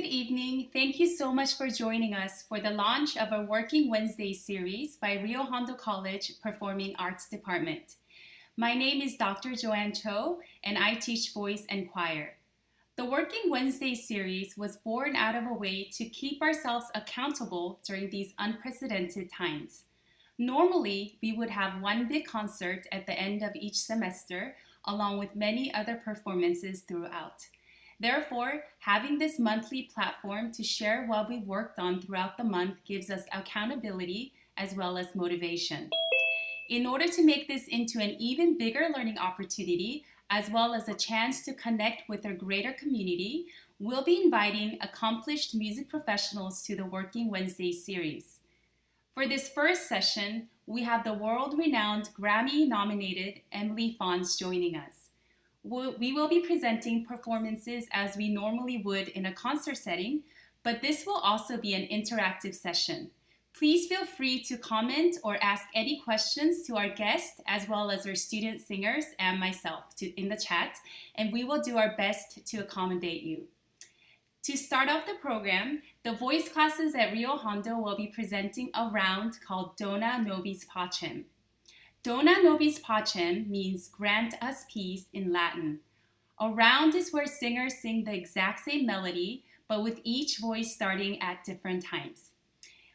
evening. Thank you so much for joining us for the launch of our Working Wednesday series by Rio Hondo College Performing Arts Department. My name is Dr. Joanne Cho, and I teach voice and choir. The Working Wednesday series was born out of a way to keep ourselves accountable during these unprecedented times. Normally, we would have one big concert at the end of each semester, along with many other performances throughout. Therefore, having this monthly platform to share what we worked on throughout the month gives us accountability as well as motivation. In order to make this into an even bigger learning opportunity, as well as a chance to connect with our greater community, we'll be inviting accomplished music professionals to the Working Wednesday series. For this first session, we have the world-renowned Grammy-nominated Emily Fons joining us. We will be presenting performances as we normally would in a concert setting, but this will also be an interactive session. Please feel free to comment or ask any questions to our guests as well as our student singers and myself in the chat, and we will do our best to accommodate you. To start off the program, the voice classes at Rio Hondo will be presenting a round called Dona, nobis, Pacem. Dona nobis pacem means grant us peace in Latin. A round is where singers sing the exact same melody, but with each voice starting at different times.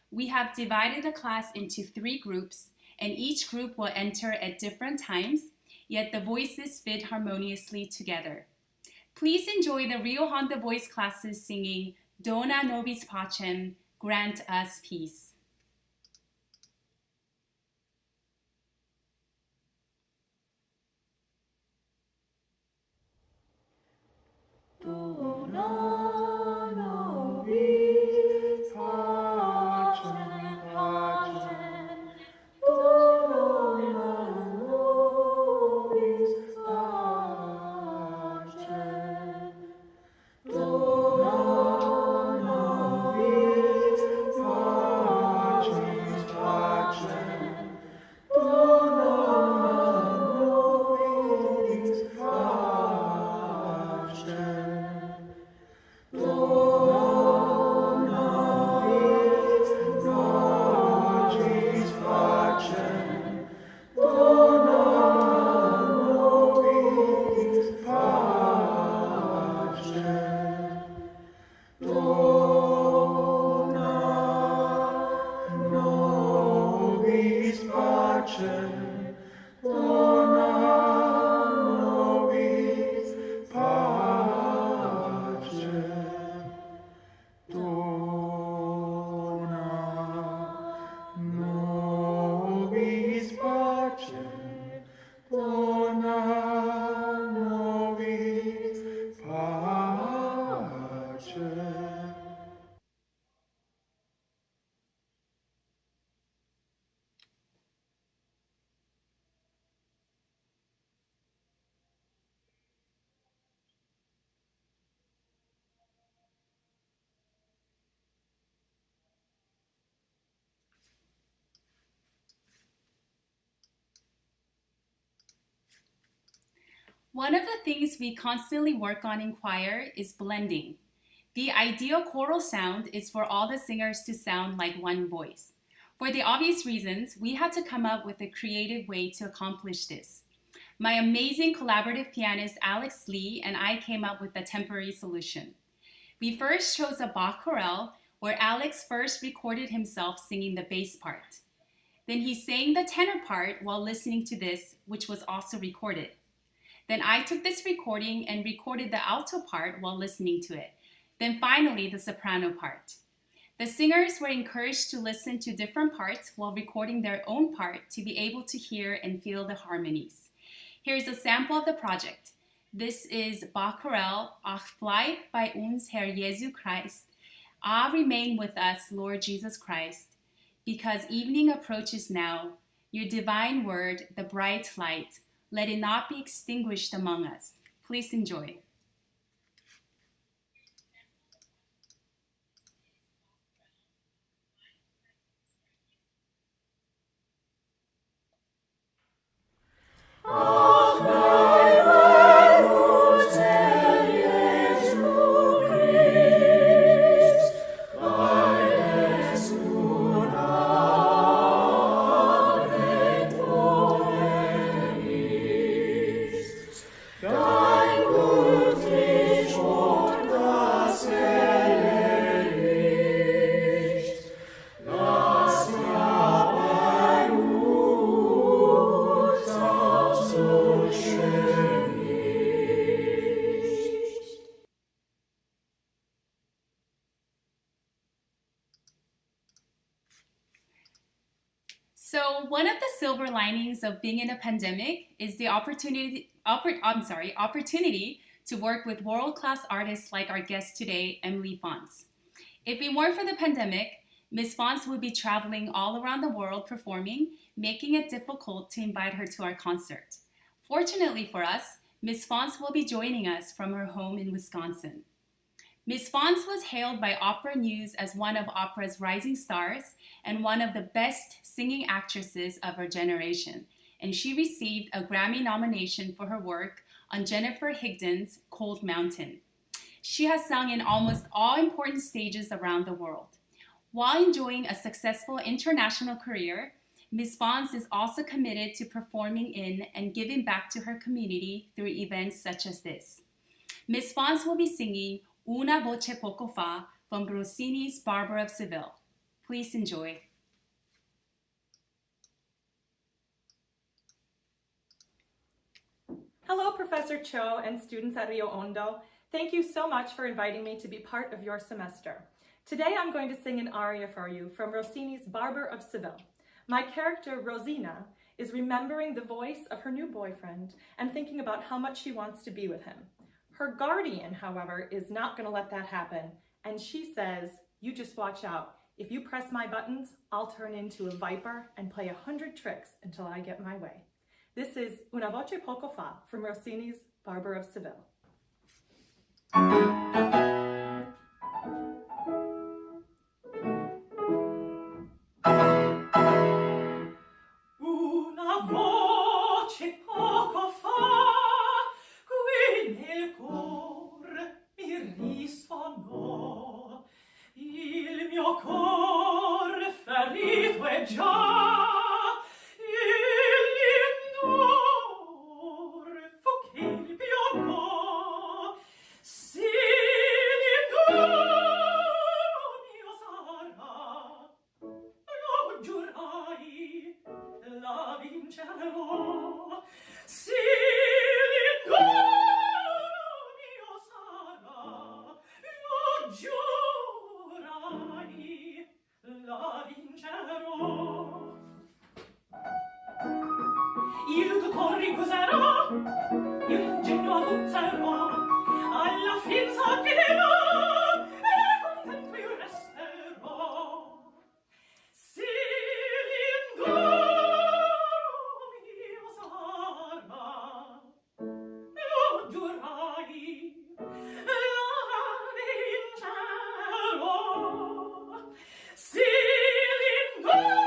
We have divided the class into 3 groups, and each group will enter at different times, yet the voices fit harmoniously together. Please enjoy the Rio Hondo voice classes singing Dona nobis pacem, grant us peace. Dona nobis pacem, pacem. Dona nobis pacem. Dona nobis pacem, pacem. Dona nobis pacem. One of the things we constantly work on in choir is blending. The ideal choral sound is for all the singers to sound like one voice. For the obvious reasons, we had to come up with a creative way to accomplish this. My amazing collaborative pianist Alex Lee and I came up with a temporary solution. We first chose a Bach chorale where Alex first recorded himself singing the bass part. Then he sang the tenor part while listening to this, which was also recorded. Then I took this recording and recorded the alto part while listening to it. Then finally, the soprano part. The singers were encouraged to listen to different parts while recording their own part to be able to hear and feel the harmonies. Here's a sample of the project. This is Bach chorale, Ach bleib bei uns, Herr Jesu Christ. Ah, remain with us, Lord Jesus Christ. Because evening approaches now, your divine word, the bright light, let it not be extinguished among us. Please enjoy. Ach, bleib uns, Herr Jesu Christ. So one of the silver linings of being in a pandemic is the opportunity to work with world-class artists like our guest today, Emily Fons. If it weren't for the pandemic, Ms. Fons would be traveling all around the world performing, making it difficult to invite her to our concert. Fortunately for us, Ms. Fons will be joining us from her home in Wisconsin. Ms. Fons was hailed by Opera News as one of opera's rising stars and one of the best singing actresses of her generation, and she received a Grammy nomination for her work on Jennifer Higdon's Cold Mountain. She has sung in almost all important stages around the world. While enjoying a successful international career, Ms. Fons is also committed to performing in and giving back to her community through events such as this. Ms. Fons will be singing Una voce poco fa from Rossini's Barber of Seville. Please enjoy. Hello, Professor Cho and students at Rio Hondo. Thank you so much for inviting me to be part of your semester. Today I'm going to sing an aria for you from Rossini's Barber of Seville. My character, Rosina, is remembering the voice of her new boyfriend and thinking about how much she wants to be with him. Her guardian, however, is not going to let that happen, and she says, "You just watch out. If you press my buttons, I'll turn into a viper and play 100 tricks until I get my way." This is Una voce poco fa from Rossini's Barber of Seville. Una voce poco fa qui nel cuore mi risuonò, il mio cuore ferito è già, il tutor ricuserò, io l'ingegno aguzzerò, alla fin s'attiverò, e contento io resterò. Si l'ingoro mio sarà, lo giurai, la vincerò. Si l'ingoro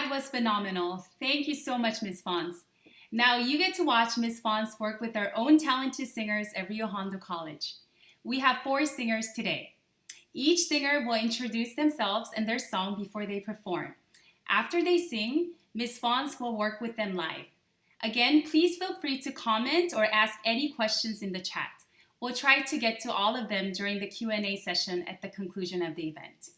That was phenomenal. Thank you so much, Ms. Fons. Now you get to watch Ms. Fons work with our own talented singers at Rio Hondo College. We have 4 singers today. Each singer will introduce themselves and their song before they perform. After they sing, Ms. Fons will work with them live. Again, please feel free to comment or ask any questions in the chat. We'll try to get to all of them during the Q&A session at the conclusion of the event.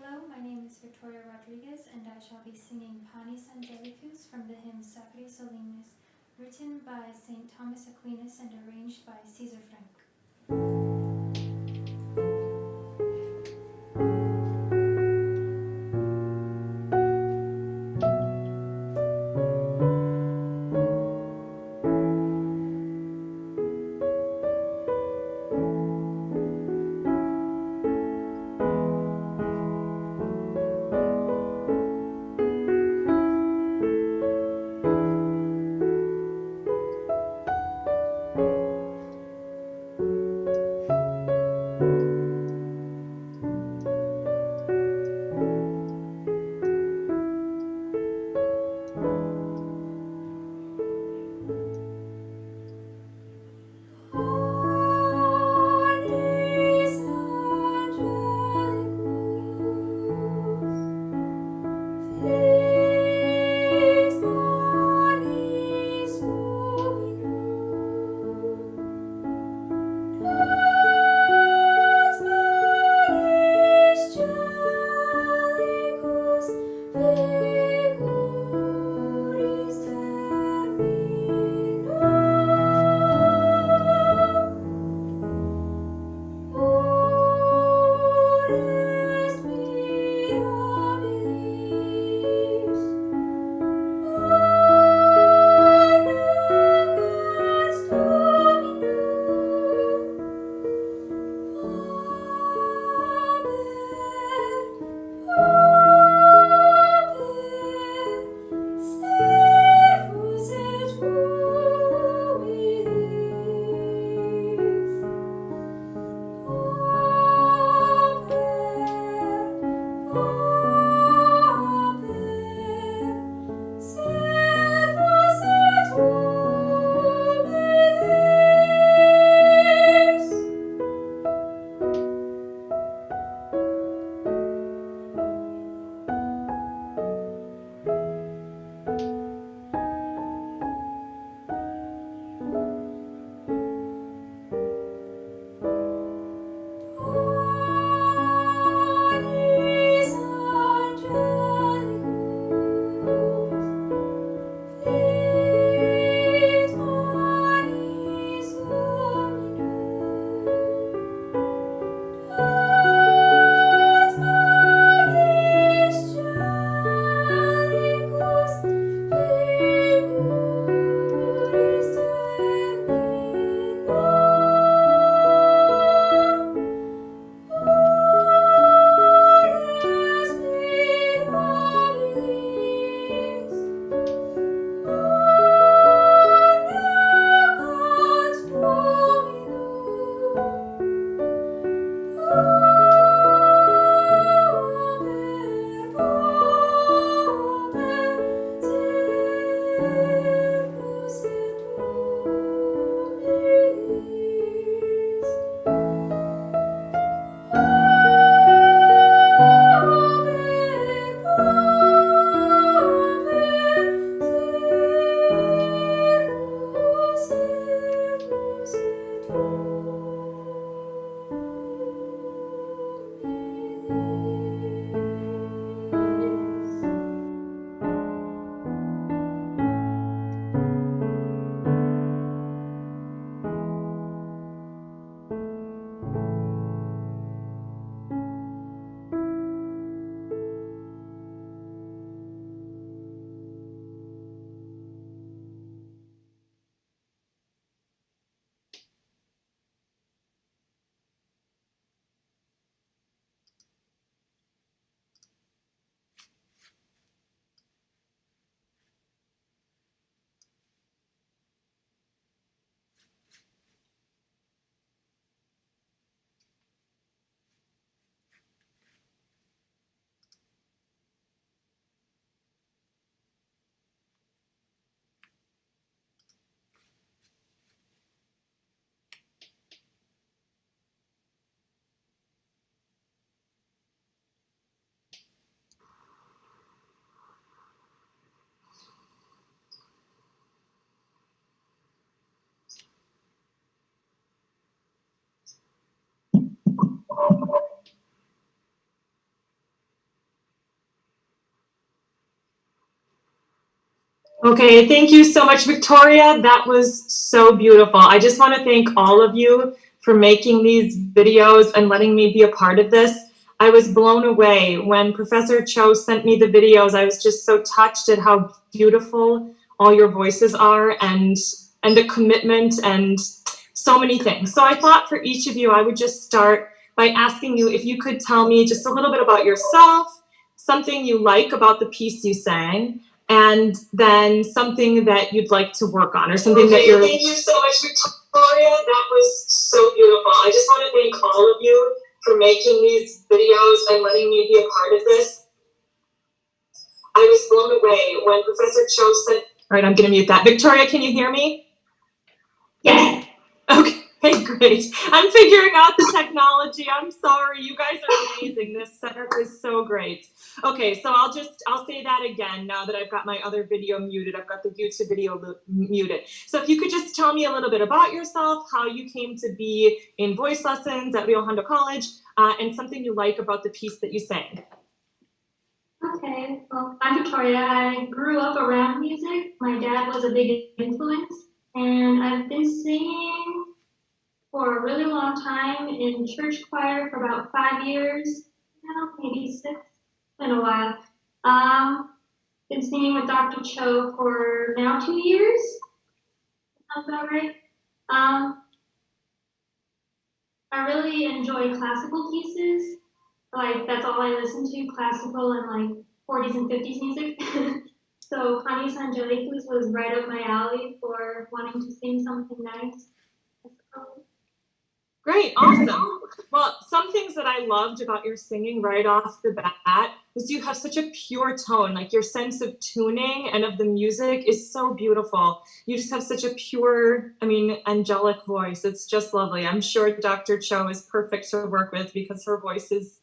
Hello, my name is Victoria Rodriguez, and I shall be singing Panis Angelicus from the hymn Sacri Solemnis, written by St. Thomas Aquinas and arranged by César Franck. Okay, thank you so much, Victoria. That was so beautiful. I just want to thank all of you for making these videos and letting me be a part of this. I was blown away when Professor Cho sent me the videos. I was just so touched at how beautiful all your voices are and the commitment and so many things. So I thought for each of you, I would just start by asking you if you could tell me just a little bit about yourself, something you like about the piece you sang, and then something that you'd like to work on or something that you're... Thank you so much, Victoria. That was so beautiful. I just want to thank all of you for making these videos and letting me be a part of this. I was blown away when Professor Cho said... All right, I'm going to mute that. Victoria, can you hear me? Yes. Okay, great. I'm figuring out the technology. I'm sorry. You guys are amazing. This setup is so great. Okay, so I'll say that again now that I've got my other video muted. I've got the YouTube video muted. So if you could just tell me a little bit about yourself, how you came to be in voice lessons at Rio Hondo College, and something you like about the piece that you sang. Okay, well, I'm Victoria. I grew up around music. My dad was a big influence, and I've been singing for a really long time in church choir for about 5 years now, maybe 6, in a while. Been singing with Dr. Cho for now 2 years. Sounds about right. I really enjoy classical pieces. Like, that's all I listen to, classical and like 40s and 50s music. So Panis Angelicus was right up my alley for wanting to sing something nice. Great, awesome. Well, some things that I loved about your singing right off the bat was you have such a pure tone, like your sense of tuning and of the music is so beautiful. You just have such a pure, angelic voice. It's just lovely. I'm sure Dr. Cho is perfect to work with because her voice is,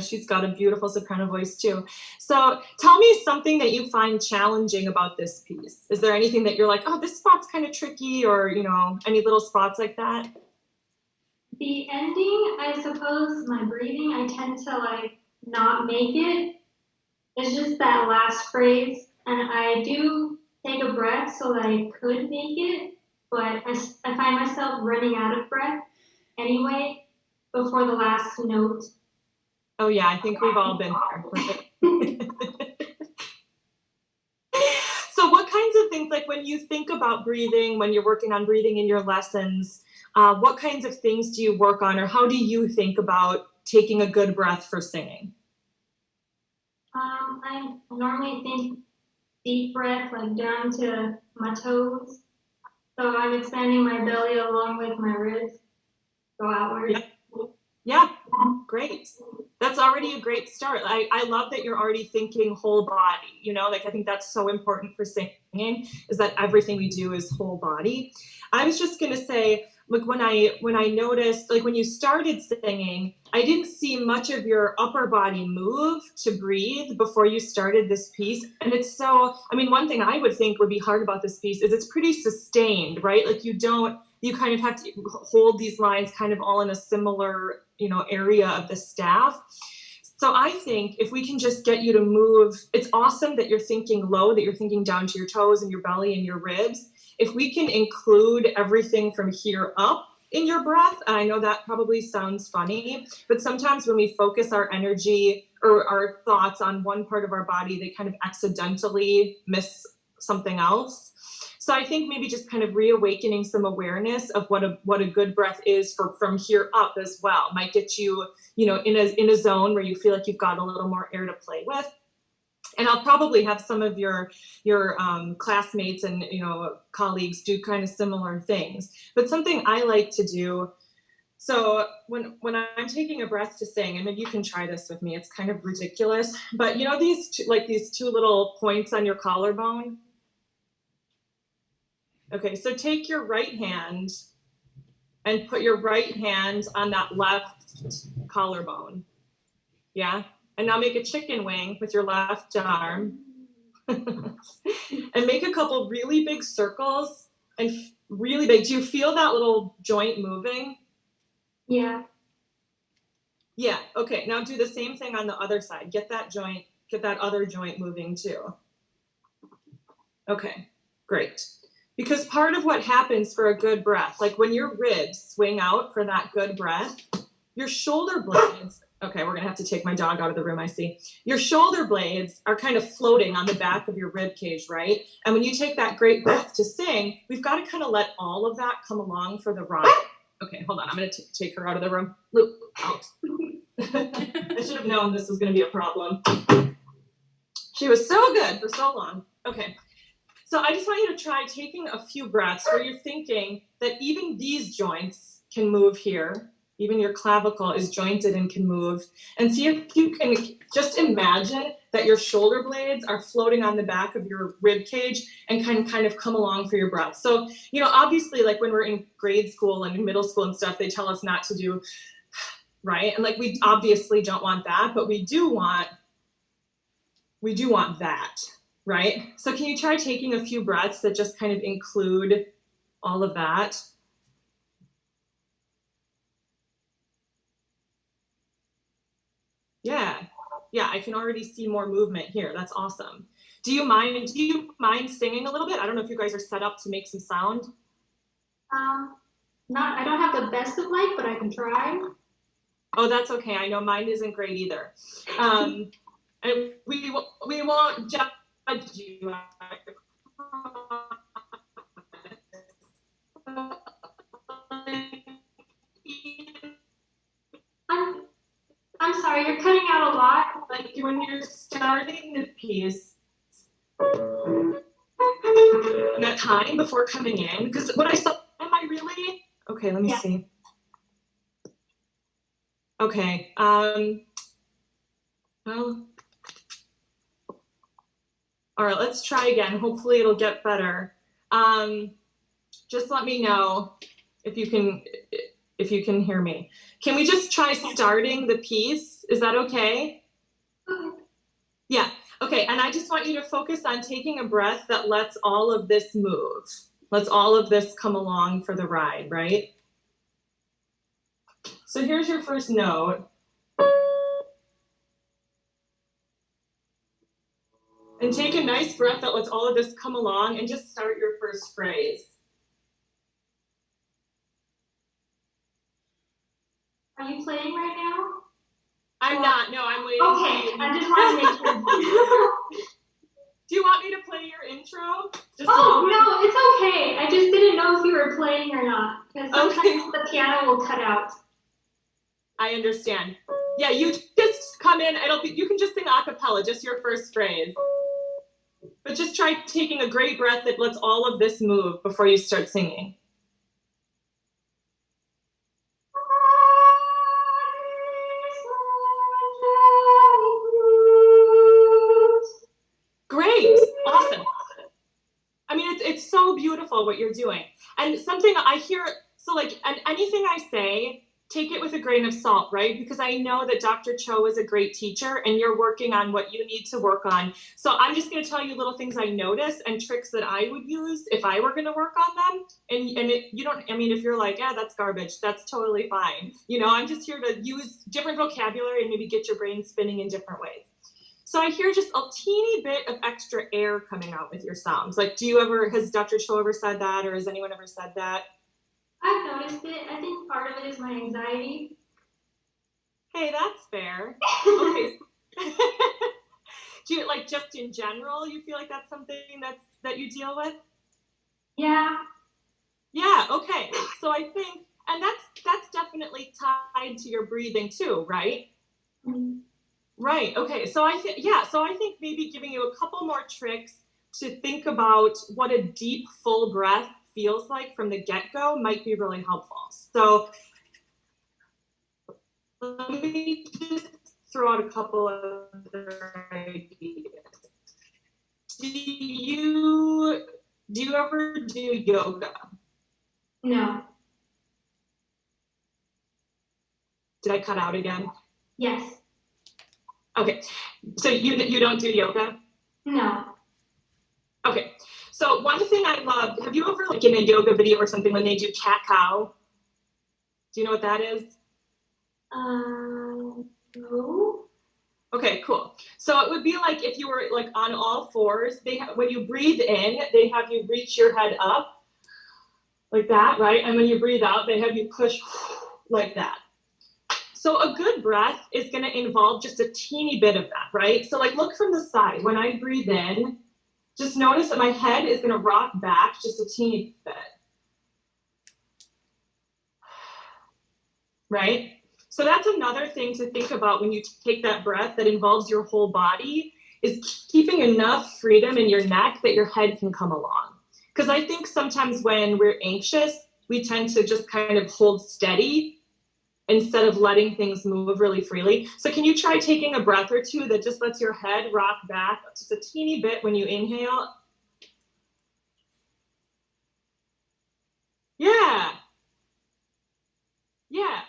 she's got a beautiful soprano voice too. So tell me something that you find challenging about this piece. Is there anything that you're like, oh, this spot's kind of tricky, or, any little spots like that? The ending, I suppose, my breathing, I tend to not make it. It's just that last phrase, and I do take a breath so that I could make it, but I find myself running out of breath anyway before the last note. Oh yeah, I think we've all been there. So what kinds of things, like when you think about breathing, when you're working on breathing in your lessons, what kinds of things do you work on, or how do you think about taking a good breath for singing? I normally think deep breath, down to my toes. So I'm expanding my belly along with my ribs. Go outward. Yep. Yeah, great. That's already a great start. I love that you're already thinking whole body, I think that's so important for singing, is that everything we do is whole body. I was just going to say, when I noticed, when you started singing, I didn't see much of your upper body move to breathe before you started this piece. And it's so, one thing I would think would be hard about this piece is it's pretty sustained, right? You kind of have to hold these lines kind of all in a similar, area of the staff. So I think if we can just get you to move, it's awesome that you're thinking low, that you're thinking down to your toes and your belly and your ribs. If we can include everything from here up in your breath, and I know that probably sounds funny, but sometimes when we focus our energy or our thoughts on one part of our body, they kind of accidentally miss something else. So I think maybe just kind of reawakening some awareness of what a good breath is from here up as well might get you, in a zone where you feel like you've got a little more air to play with. And I'll probably have some of your classmates and colleagues do kind of similar things. But something I like to do, so when I'm taking a breath to sing, and maybe you can try this with me, it's kind of ridiculous, but these two little points on your collarbone. Okay, so take your right hand and put your right hand on that left collarbone. Yeah? And now make a chicken wing with your left arm. And make a couple really big circles, and really big. Do you feel that little joint moving? Yeah. Yeah, okay. Now do the same thing on the other side. Get that other joint moving too. Okay, great. Because part of what happens for a good breath, like when your ribs swing out for that good breath, your shoulder blades, okay, we're gonna have to take my dog out of the room, I see. Your shoulder blades are kind of floating on the back of your rib cage, right? And when you take that great breath to sing, we've got to kind of let all of that come along for the ride. Okay, hold on, I'm gonna take her out of the room. Luke, out. I should have known this was gonna be a problem. She was so good for so long. Okay. So I just want you to try taking a few breaths where you're thinking that even these joints can move here. Even your clavicle is jointed and can move. And see if you can just imagine that your shoulder blades are floating on the back of your rib cage and can kind of come along for your breath. So, you know, obviously like when we're in grade school and in middle school and stuff, they tell us not to do, right? And like we obviously don't want that, but we do want that. Right? So can you try taking a few breaths that just kind of include all of that? Yeah, I can already see more movement here. That's awesome. Do you mind singing a little bit? I don't know if you guys are set up to make some sound. I don't have the best of life, but I can try. Oh, that's okay. I know mine isn't great either. And we won't judge you. I'm sorry, you're cutting out a lot. Like when you're starting the piece, that time before coming in, because what I saw, am I really? Okay, let me see. Okay, well, all right, let's try again. Hopefully it'll get better. Just let me know if you can hear me. Can we just try starting the piece? Is that okay? Yeah, okay, and I just want you to focus on taking a breath that lets all of this move. Lets all of this come along for the ride, right? So here's your first note. And take a nice breath that lets all of this come along and just start your first phrase. Are you playing right now? I'm not, no, I'm waiting. Okay, I just want to make sure. Do you want me to play your intro? Just no, it's okay. I just didn't know if you were playing or not. Because sometimes the piano will cut out. I understand. Yeah, you just come in, you can just sing a cappella, just your first phrase. But just try taking a great breath that lets all of this move before you start singing. Great, awesome. I mean, it's so beautiful what you're doing. And something I hear, so like, and anything I say, take it with a grain of salt, right? Because I know that Dr. Cho is a great teacher and you're working on what you need to work on. So I'm just going to tell you little things I notice and tricks that I would use if I were going to work on them. And you don't, I mean, if you're like, yeah, that's garbage, that's totally fine. You know, I'm just here to use different vocabulary and maybe get your brain spinning in different ways. So I hear just a teeny bit of extra air coming out with your sounds. Like, has Dr. Cho ever said that, or has anyone ever said that? I've noticed it. I think part of it is my anxiety. Hey, that's fair. Okay. Do you, like, just in general, you feel like that's something that you deal with? Yeah. Yeah, okay. So I think, and that's definitely tied to your breathing too, right? Mm-hmm. Right, okay. So I think maybe giving you a couple more tricks to think about what a deep, full breath feels like from the get-go might be really helpful. So let me just throw out a couple of other ideas. Do you ever do yoga? No. Did I cut out again? Yes. Okay, so you don't do yoga? No. Okay, so one thing I love, have you ever like in a yoga video or something when they do cat cow? Do you know what that is? No. Okay, cool. So it would be like if you were like on all fours, when you breathe in, they have you reach your head up like that, right? And when you breathe out, they have you push like that. So a good breath is going to involve just a teeny bit of that, right? So like look from the side. When I breathe in, just notice that my head is going to rock back just a teeny bit. Right? So that's another thing to think about when you take that breath that involves your whole body, is keeping enough freedom in your neck that your head can come along. Because I think sometimes when we're anxious, we tend to just kind of hold steady instead of letting things move really freely. So can you try taking a breath or two that just lets your head rock back just a teeny bit when you inhale? Yeah. Yeah.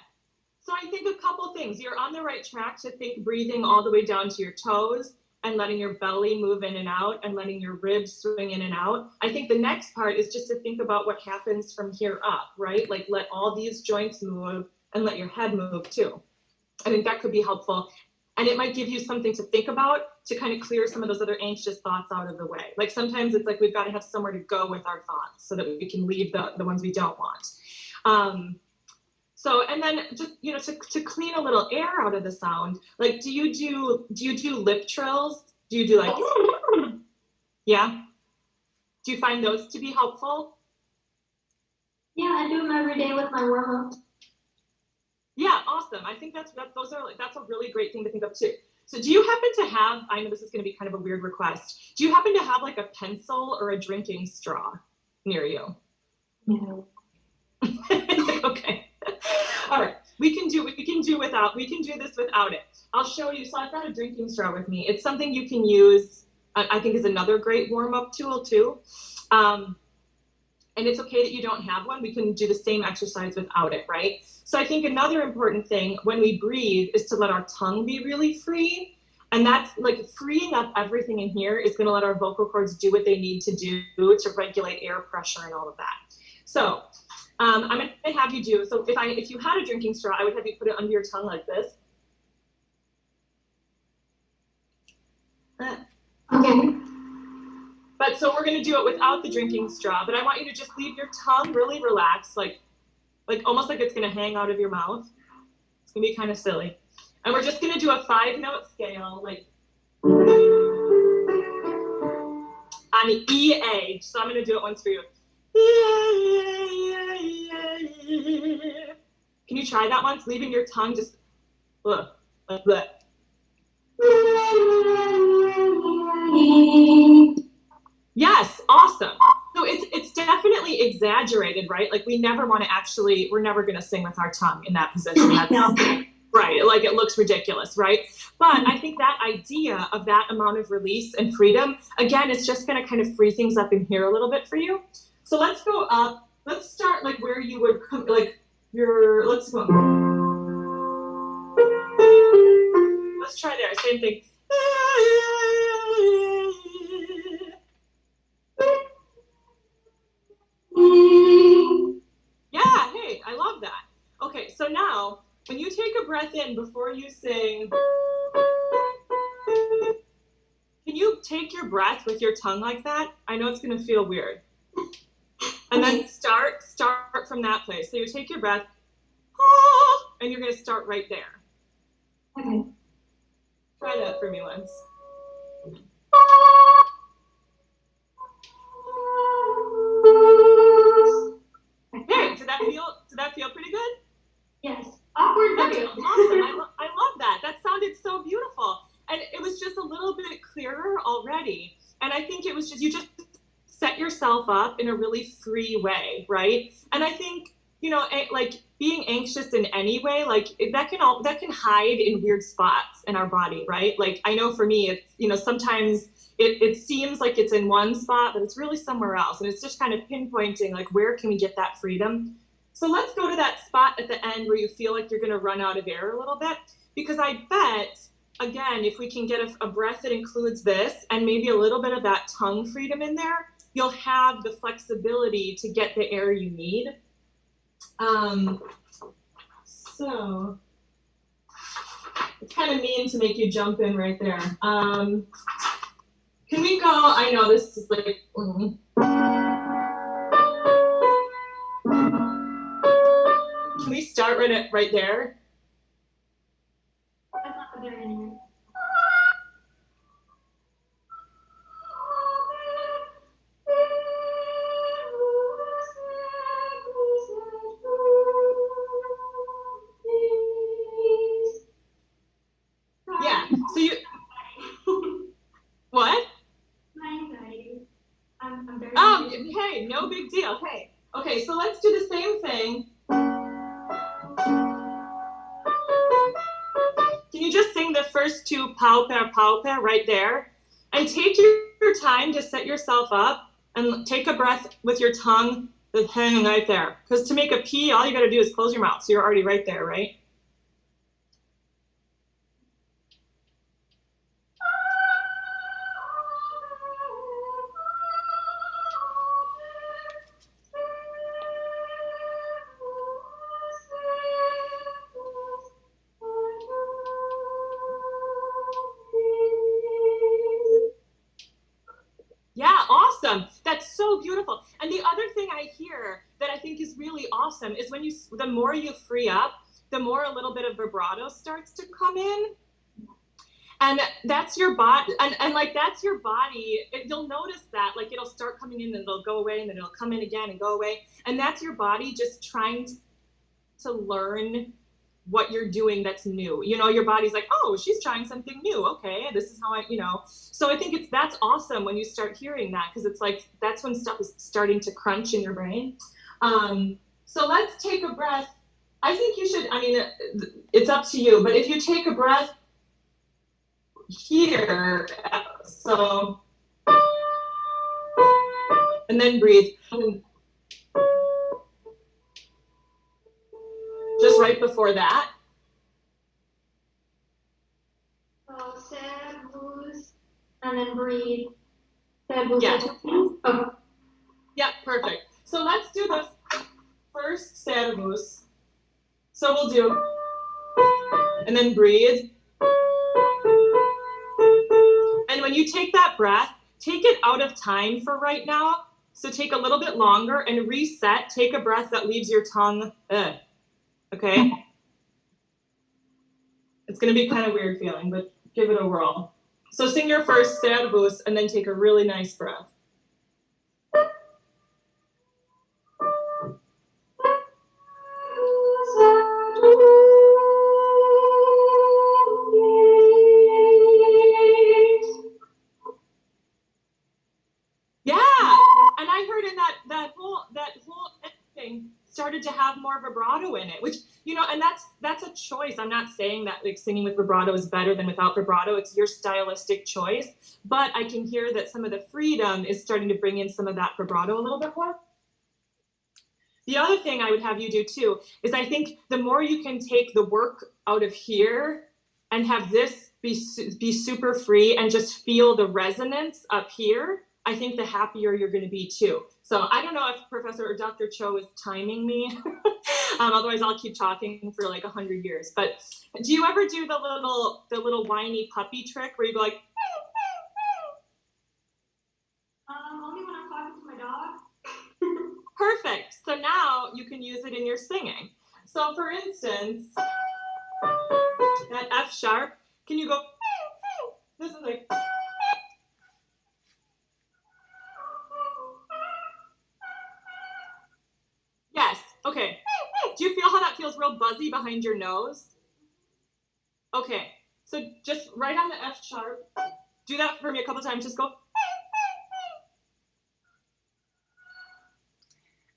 So I think a couple things. You're on the right track to think breathing all the way down to your toes and letting your belly move in and out and letting your ribs swing in and out. I think the next part is just to think about what happens from here up, right? Like let all these joints move and let your head move too. I think that could be helpful. And it might give you something to think about to kind of clear some of those other anxious thoughts out of the way. Like sometimes it's like we've got to have somewhere to go with our thoughts so that we can leave the ones we don't want. So, and then just, you know, to clean a little air out of the sound, like, do you do lip trills? Do you do like, yeah? Do you find those to be helpful? Yeah, I do them every day with my warm-up. Yeah, awesome. I think that's a really great thing to think of too. So do you happen to have, I know this is going to be kind of a weird request, do you happen to have like a pencil or a drinking straw near you? No. Okay. All right, we can do this without it. I'll show you. So I've got a drinking straw with me. It's something you can use, I think is another great warm-up tool too. And it's okay that you don't have one. We can do the same exercise without it, right? So I think another important thing when we breathe is to let our tongue be really free. And that's like freeing up everything in here is going to let our vocal cords do what they need to do to regulate air pressure and all of that. So I'm going to have you do, so if you had a drinking straw, I would have you put it under your tongue like this. Okay. But so we're going to do it without the drinking straw, but I want you to just leave your tongue really relaxed, like almost like it's going to hang out of your mouth. It's going to be kind of silly. And we're just going to do a 5-note scale, like on the EA. So I'm going to do it once for you. Can you try that once? Leaving your tongue just like that. Yes, awesome. So it's definitely exaggerated, right? Like we're never going to sing with our tongue in that position. That's right. Like it looks ridiculous, right? But I think that idea of that amount of release and freedom, again, it's just going to kind of free things up in here a little bit for you. So let's go up. Let's start like where you would come, like let's go. Let's try there. Same thing. Yeah, hey, I love that. Okay, so now when you take a breath in before you sing, can you take your breath with your tongue like that? I know it's going to feel weird. And then start from that place. So you take your breath, and you're going to start right there. Okay. Try that for me once. Hey, did that feel pretty good? Yes. Awkward, but Okay, good. awesome. I love that. That sounded so beautiful. And it was just a little bit clearer already. And I think it was just, you just set yourself up in a really free way, right? And I think, you know, like being anxious in any way, like that can hide in weird spots in our body, right? Like I know for me, it's, you know, sometimes it seems like it's in one spot, but it's really somewhere else. And it's just kind of pinpointing, like, where can we get that freedom? So let's go to that spot at the end where you feel like you're going to run out of air a little bit, because I bet, again, if we can get a breath that includes this and maybe a little bit of that tongue freedom in there, you'll have the flexibility to get the air you need. So It's kind of mean to make you jump in right there. Can we go, I know this is like, Can we start right there? That's not the very end. Yeah, so you, what? My anxiety. I'm very Oh, hey, no big deal, hey. Okay, so let's do the same thing. Can you just sing the first two pauper, pauper right there? And take your time to set yourself up and take a breath with your tongue hanging right there. Because to make a P, all you gotta do is close your mouth. So you're already right there, right? Yeah, awesome. That's so beautiful. And the other thing I hear that I think is really awesome is when the more you free up, the more a little bit of vibrato starts to come in. And that's your body, and like that's your body. You'll notice that, like it'll start coming in and it'll go away and then it'll come in again and go away. And that's your body just trying to learn what you're doing that's new. You know, your body's like, oh, she's trying something new. Okay, this is how so I think that's awesome when you start hearing that, because it's like, that's when stuff is starting to crunch in your brain. So let's take a breath. I think you should, it's up to you, but if you take a breath here, so, and then breathe. Just right before that. So servus, and then breathe. Servus. Yes. Okay. Yeah, perfect. So let's do the first servus. So we'll do, and then breathe. And when you take that breath, take it out of time for right now. So take a little bit longer and reset. Take a breath that leaves your tongue. Okay? It's going to be kind of weird feeling, but give it a whirl. So sing your first servus and then take a really nice breath. Yeah, and I heard in that whole thing started to have more vibrato in it, which, and that's a choice. I'm not saying that like singing with vibrato is better than without vibrato. It's your stylistic choice, but I can hear that some of the freedom is starting to bring in some of that vibrato a little bit more. The other thing I would have you do too is I think the more you can take the work out of here and have this be super free and just feel the resonance up here, I think the happier you're going to be too. So I don't know if Professor or Dr. Cho is timing me. Otherwise I'll keep talking for like 100 years. But do you ever do the little whiny puppy trick where you go like, Only when I'm talking to my dog. perfect. So now you can use it in your singing. So for instance, that F sharp, can you go, this is like, yes, okay. Do you feel how that feels real buzzy behind your nose? Okay, so just right on the F sharp, do that for me a couple times, just go.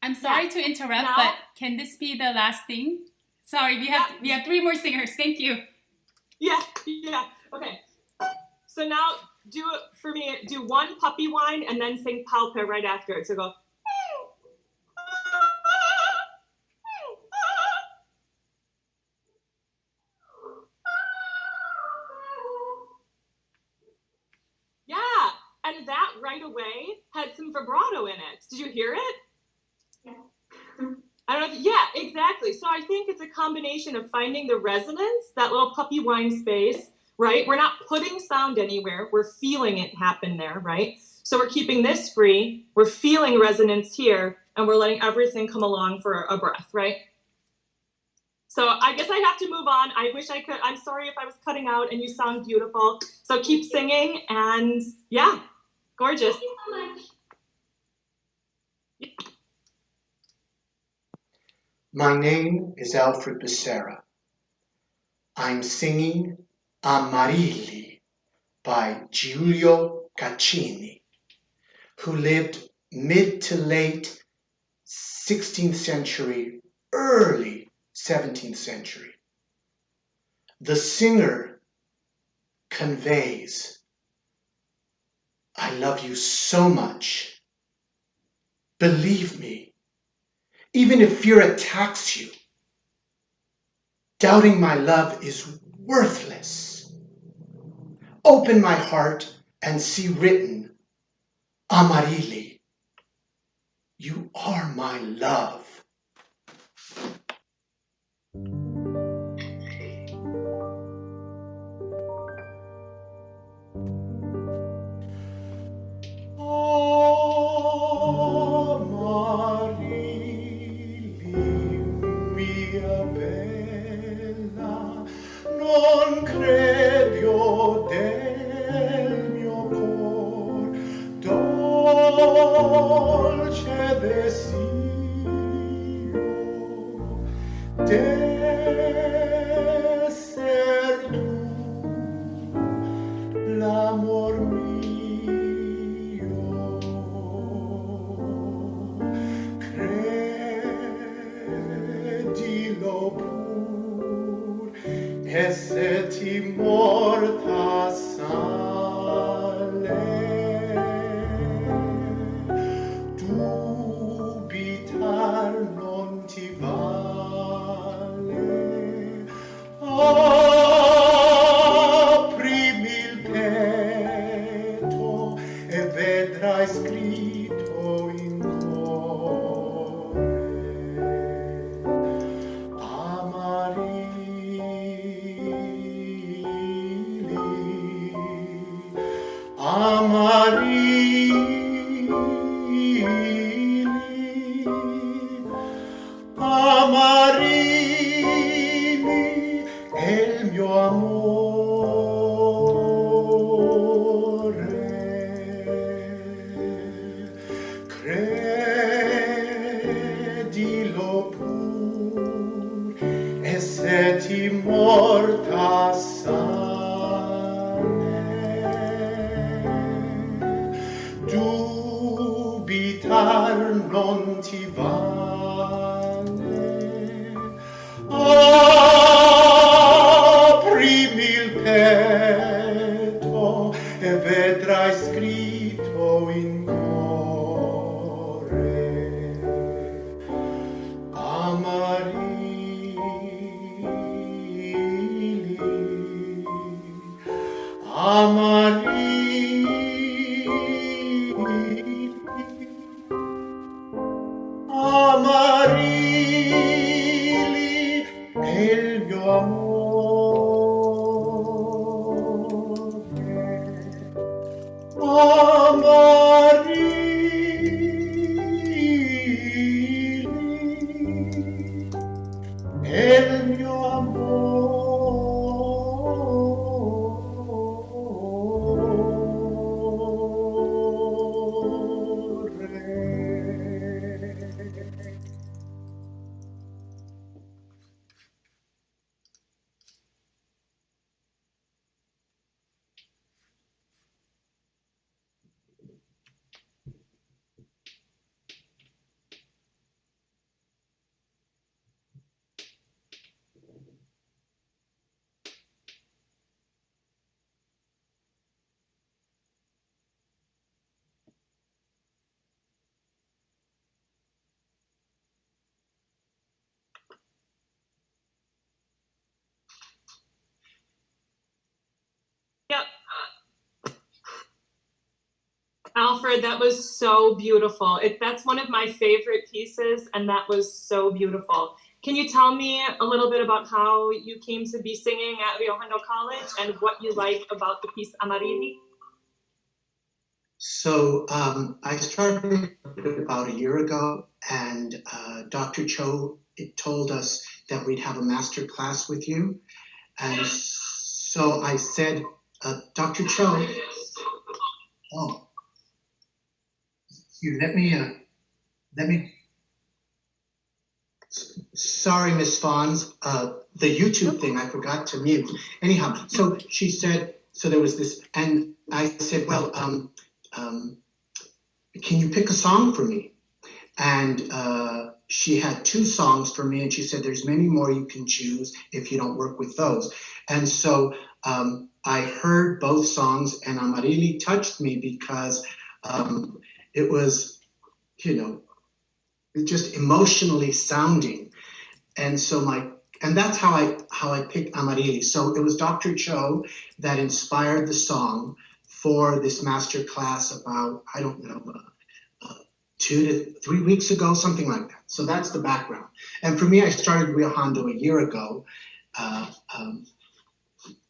I'm sorry to interrupt, Now, but can this be the last thing? Sorry, we have 3 more singers. Thank you. Yeah, okay. So now do one puppy whine and then sing palpe right after it. So go. Yeah, and that right away had some vibrato in it. Did you hear it? Yeah. I don't know yeah, exactly. So I think it's a combination of finding the resonance, that little puppy whine space, right? We're not putting sound anywhere. We're feeling it happen there, right? So we're keeping this free. We're feeling resonance here, and we're letting everything come along for a breath, right? So I guess I have to move on. I wish I could. I'm sorry if I was cutting out, and you sound beautiful. So keep singing, and yeah, gorgeous. Thank you so much. My name is Alfred Becerra. I'm singing Amarilli by Giulio Caccini, who lived mid to late 16th century, early 17th century. The singer conveys, I love you so much. Believe me, even if fear attacks you, doubting my love is worthless. Open my heart and see written, Amarilli, you are my love. Non credo del mio cor dolce desio d'esser tu l'amor mio credilo pur esse ti morta sale dubitar non ti vale aprimi il petto e vedrai scritto in cuore Amarilli è il mio amore. Credilo pur, e se ti morta dubitar non ti vale. Aprimi il petto e vedrai scritto in cuore Amarilli, Amarilli. Amarilli. Alfred, that was so beautiful. That's one of my favorite pieces, and that was so beautiful. Can you tell me a little bit about how you came to be singing at Rio Hondo College and what you like about the piece Amarilli? So I started about a year ago, and Dr. Cho told us that we'd have a master class with you. And so I said, Dr. Cho, oh, you let me, sorry, Miss Fons, the YouTube thing, I forgot to mute. Anyhow, so she said, so there was this, and I said, well, can you pick a song for me? And she had 2 songs for me, and she said, there's many more you can choose if you don't work with those. And so I heard both songs, and Amarilli touched me because it was, just emotionally sounding. And so and that's how I picked Amarilli. So it was Dr. Cho that inspired the song for this master class about, I don't know, 2 to 3 weeks ago, something like that. So that's the background. And for me, I started Rio Hondo a year ago.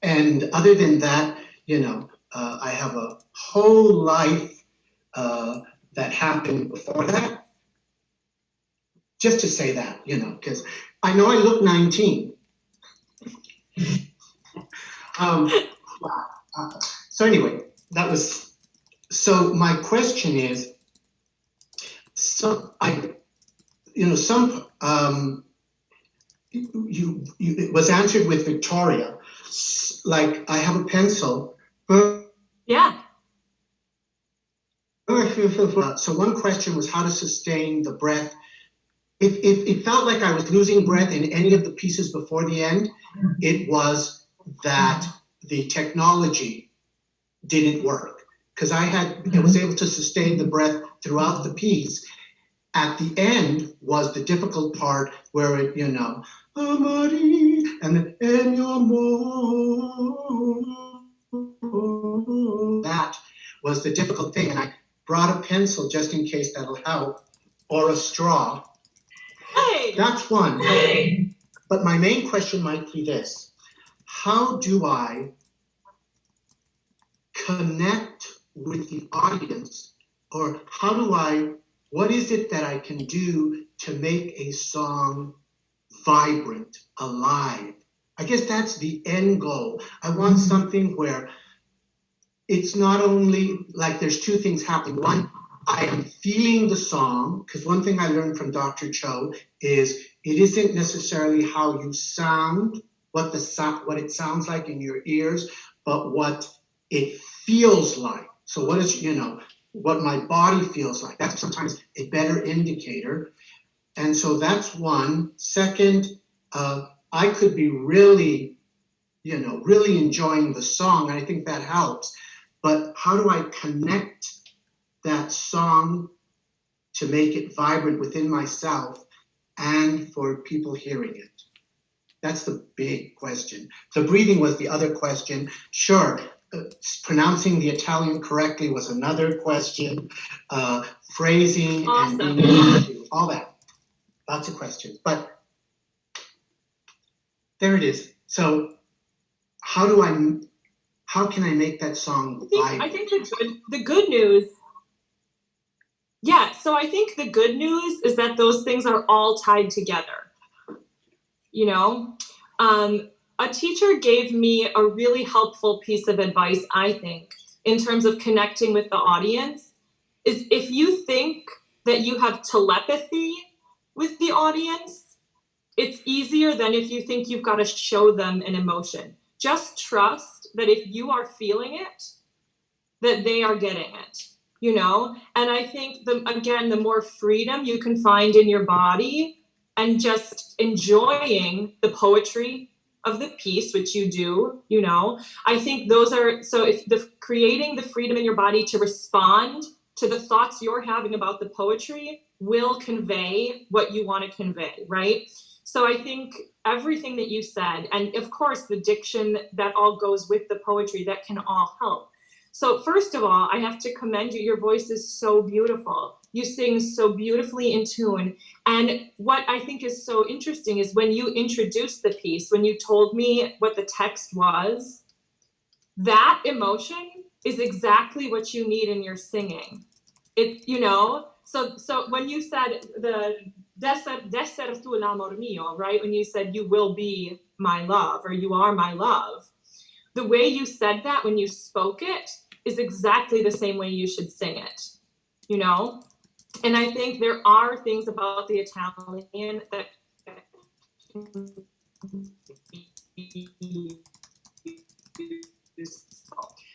And other than that, I have a whole life that happened before that. Just to say that, because I know I look 19. So anyway, so my question is, it was answered with Victoria, like I have a pencil. Yeah. So one question was how to sustain the breath. If it felt like I was losing breath in any of the pieces before the end, it was that the technology didn't work, because I was able to sustain the breath throughout the piece. At the end was the difficult part where it, Amarilli, and then en your that was the difficult thing. And I brought a pencil just in case that'll help, or a straw. Hey. That's one. Hey. But my main question might be this: how do I connect with the audience, or what is it that I can do to make a song vibrant, alive? I guess that's the end goal. I want something where it's not only like there's 2 things happening. One, I am feeling the song, because one thing I learned from Dr. Cho is it isn't necessarily how you sound, what it sounds like in your ears, but what it feels like. So what is, what my body feels like. That's sometimes a better indicator. And so that's one. Second, I could be really enjoying the song, and I think that helps. But how do I connect that song to make it vibrant within myself and for people hearing it? That's the big question. The breathing was the other question. Sure, pronouncing the Italian correctly was another question. Phrasing, awesome. And being able to, all that. Lots of questions. But there it is. So how can I make that song vibrant? I think the good news, so I think the good news is that those things are all tied together. A teacher gave me a really helpful piece of advice, I think, in terms of connecting with the audience, is if you think that you have telepathy with the audience, it's easier than if you think you've got to show them an emotion. Just trust that if you are feeling it, that they are getting it, And I think, the more freedom you can find in your body and just enjoying the poetry of the piece, which you do, I think those are, so if creating the freedom in your body to respond to the thoughts you're having about the poetry will convey what you want to convey, right? So I think everything that you said, and of course the diction that all goes with the poetry, that can all help. So first of all, I have to commend you. Your voice is so beautiful. You sing so beautifully in tune. And what I think is so interesting is when you introduced the piece, when you told me what the text was, that emotion is exactly what you need in your singing. It, you know, so when you said the d'esser tu l'amor mio, right? When you said you will be my love or you are my love, the way you said that when you spoke it is exactly the same way you should sing it, you know? And I think there are things about the Italian that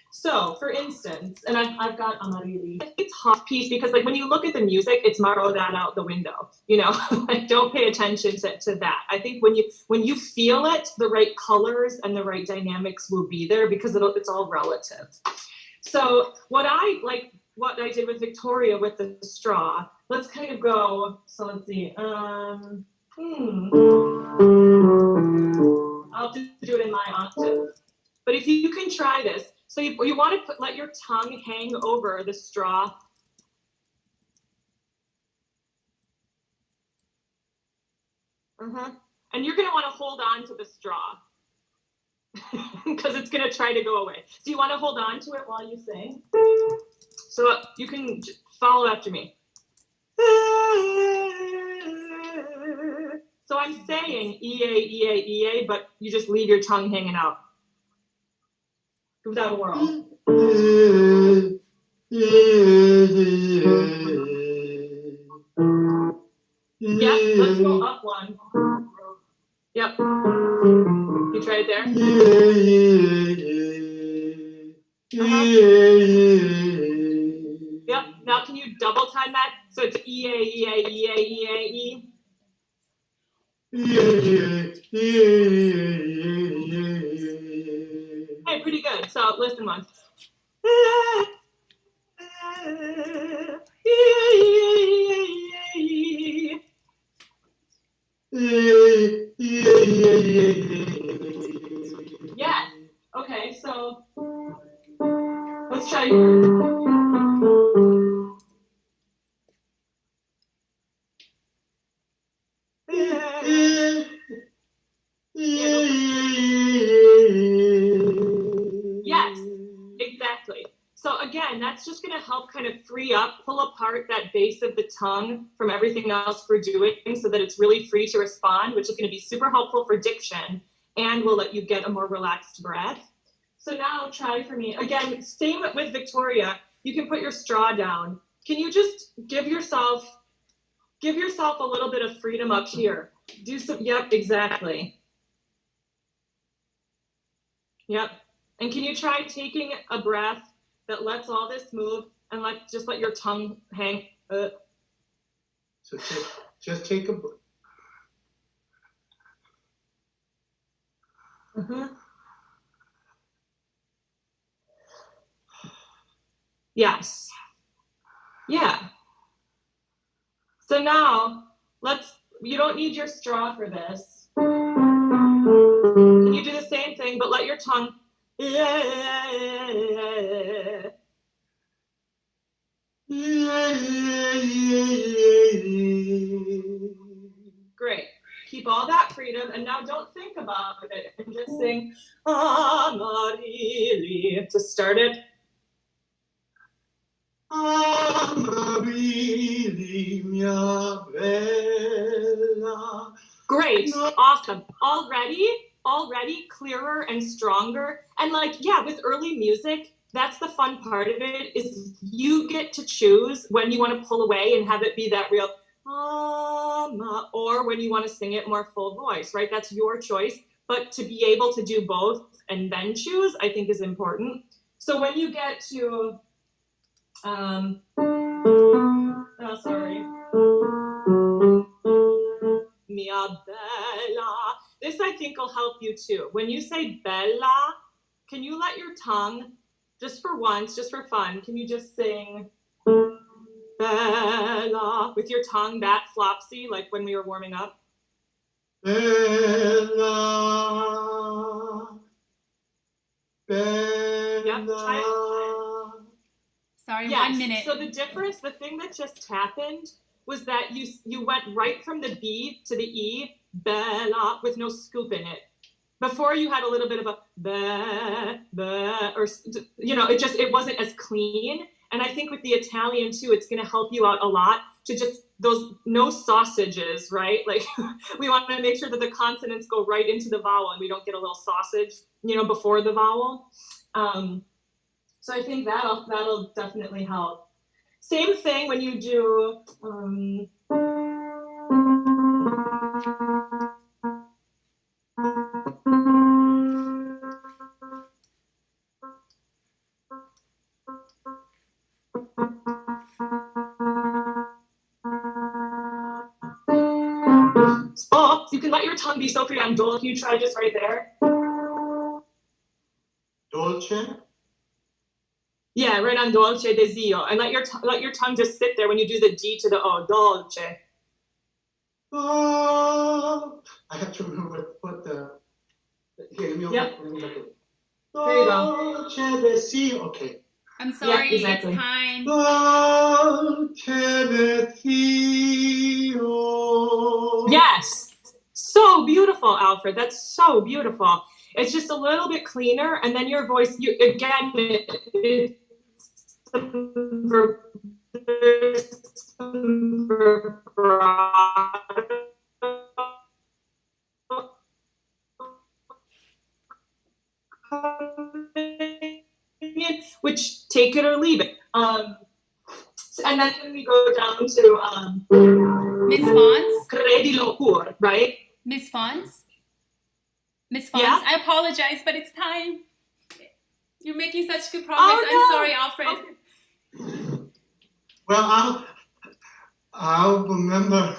so, for instance, and I've got Amarilli. It's hot piece because, like, when you look at the music, it's marrow that out the window. You know, like, don't pay attention to that. I think when you feel it, the right colors and the right dynamics will be there because it's all relative. So, what I did with Victoria with the straw. Let's kind of go. So let's see. I'll just do it in my octave. But if you can try this, so you want to let your tongue hang over the straw. And you're going to want to hold on to the straw because it's going to try to go away. So you want to hold on to it while you sing. So you can follow after me. So I'm saying E-A, but you just leave your tongue hanging out. Without a whirl. Yep, let's go up one. Yep. You try it there? Yep, now can you double time that? So it's E-A. Hey, pretty good. So listen once. Yes. Okay, so let's try. Yes, exactly. So again, that's just going to help kind of pull apart that base of the tongue from everything else we're doing so that it's really free to respond, which is going to be super helpful for diction and will let you get a more relaxed breath. So now try for me. Again, same with Victoria. You can put your straw down. Can you just give yourself a little bit of freedom up here? Do some, yep, exactly. Yep. And can you try taking a breath that lets all this move and just let your tongue hang? So just take a breath. Yes. Yeah. So now you don't need your straw for this. Can you do the same thing, but let your tongue. Great. Keep all that freedom, and now don't think about it, and just sing Amarilli to start it. Amarilli, mia bella. Great. Awesome. Already clearer and stronger. And with early music, that's the fun part of it is you get to choose when you want to pull away and have it be that real or when you want to sing it more full voice, right? That's your choice. But to be able to do both and then choose, I think is important. So when you get to mia bella. This I think will help you too. When you say bella, can you let your tongue, just for once, just for fun, can you just sing bella with your tongue that flopsy, like when we were warming up? Bella, bella. Yep, try it. Sorry, Yes. 1 minute. So the difference, the thing that just happened was that you went right from the B to the E, bella, with no scoop in it. Before you had a little bit of a ba, or, you know, it wasn't as clean. And I think with the Italian too, it's going to help you out a lot to just those no sausages, right? Like we want to make sure that the consonants go right into the vowel and we don't get a little sausage, you know, before the vowel. So I think that'll definitely help. Same thing when you do, oh, you can let your tongue be so free on dol. Can you try just right there? Dolce? Yeah, right on dolce de zio. And let your tongue just sit there when you do the D to the O, dolce. Oh, I have to remember what the. Here, let me open. Yep. Let me look at it. There you go. Dolce de zio. Okay. I'm sorry, Yeah, exactly. it's time. Dolce de zio. Yes. So beautiful, Alfred. That's so beautiful. It's just a little bit cleaner, and then your voice, it's which take it or leave it. And then when we go down to Miss Fons? Credilo pur, right? Miss Fons? Miss Fons, Yeah? I apologize, but it's time. You're making such good progress. Oh, I'm no. sorry, Alfred. Okay. Well, I'll remember.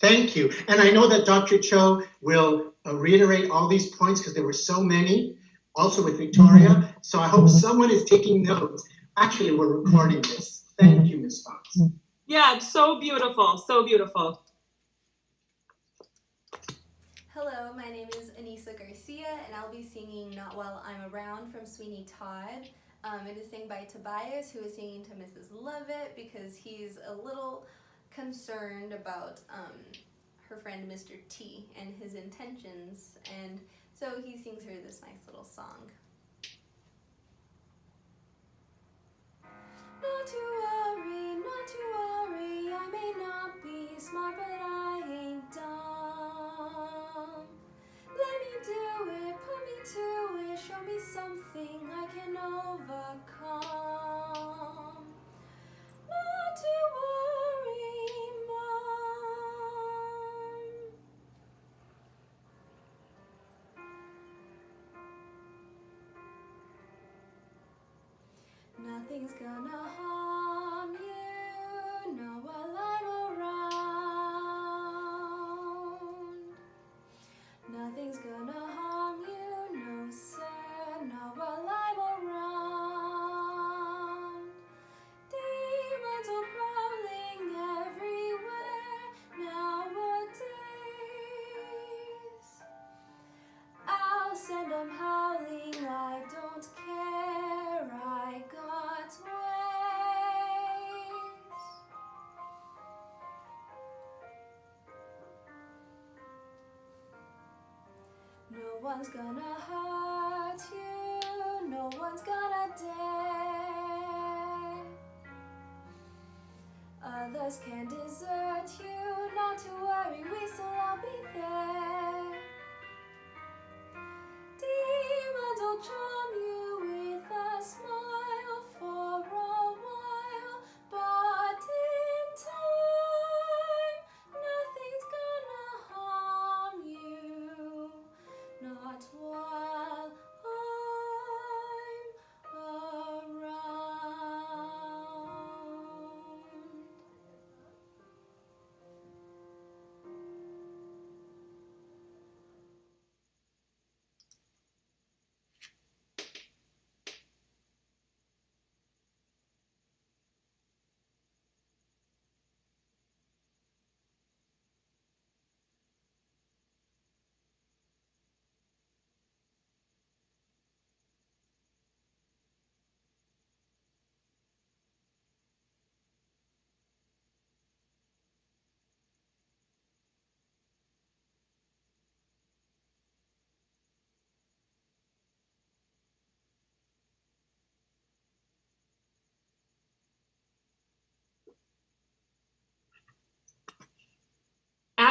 Thank you. And I know that Dr. Cho will reiterate all these points because there were so many, also with Victoria. So I hope someone is taking notes. Actually, we're recording this. Thank you, Ms. Fox. Yeah, so beautiful, so beautiful. Hello, my name is Anissa Garcia, and I'll be singing Not While I'm Around from Sweeney Todd. It is sung by Tobias, who is singing to Mrs. Lovett because he's a little concerned about her friend Mr. T and his intentions, and so he sings her this nice little song. Not to worry, I may not be smart, but I ain't dumb. Let me do it, put me to it, show me something I can overcome. Not to worry, Mom. Nothing's gonna harm you, not while I'm around. Nothing's gonna harm you, no sir, not while I'm around. Demons are prowling everywhere nowadays. I'll send them howling, I don't care, I got ways. No one's gonna hurt you, no one's gonna dare. Others can desert you, not to worry, we still all be there. Demons will charm you with a smile for a while, but in time, nothing's gonna harm you, not while I'm around.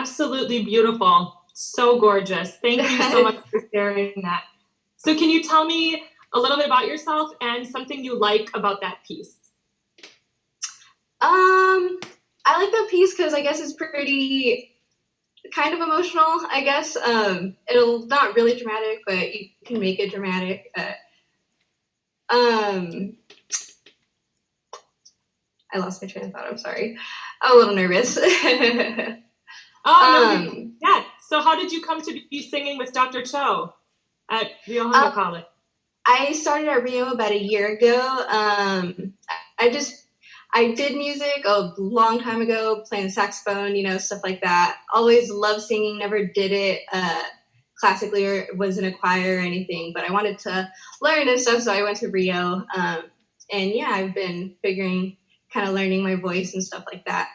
Absolutely beautiful. So gorgeous. Thank you so much for sharing that. So can you tell me a little bit about yourself and something you like about that piece? I like that piece because I guess it's pretty kind of emotional, I guess. It'll not really dramatic, but you can make it dramatic. I lost my train of thought. I'm sorry. I'm a little nervous. Yeah. So how did you come to be singing with Dr. Cho at Rio Hondo College? I started at Rio about a year ago. I did music a long time ago, playing the saxophone, stuff like that. Always loved singing, never did it classically or was in a choir or anything, but I wanted to learn and stuff, so I went to Rio. And yeah, I've been kind of learning my voice and stuff like that.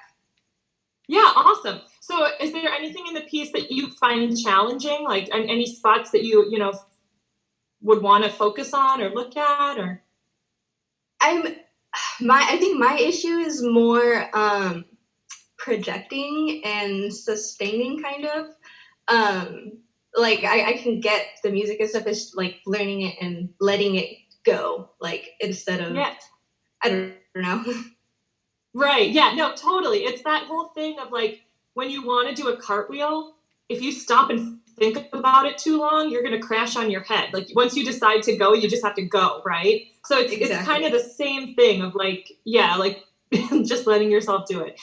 Yeah, awesome. So is there anything in the piece that you find challenging, like any spots that you would want to focus on or look at, or? I think my issue is more projecting and sustaining, kind of. I can get the music and stuff, is like learning it and letting it go, like instead of, I don't know. Right. Yeah, no, totally. It's that whole thing of like, when you want to do a cartwheel, if you stop and think about it too long, you're going to crash on your head. Like once you decide to go, you just have to go, right? So it's kind of the same thing of like, just letting yourself do it.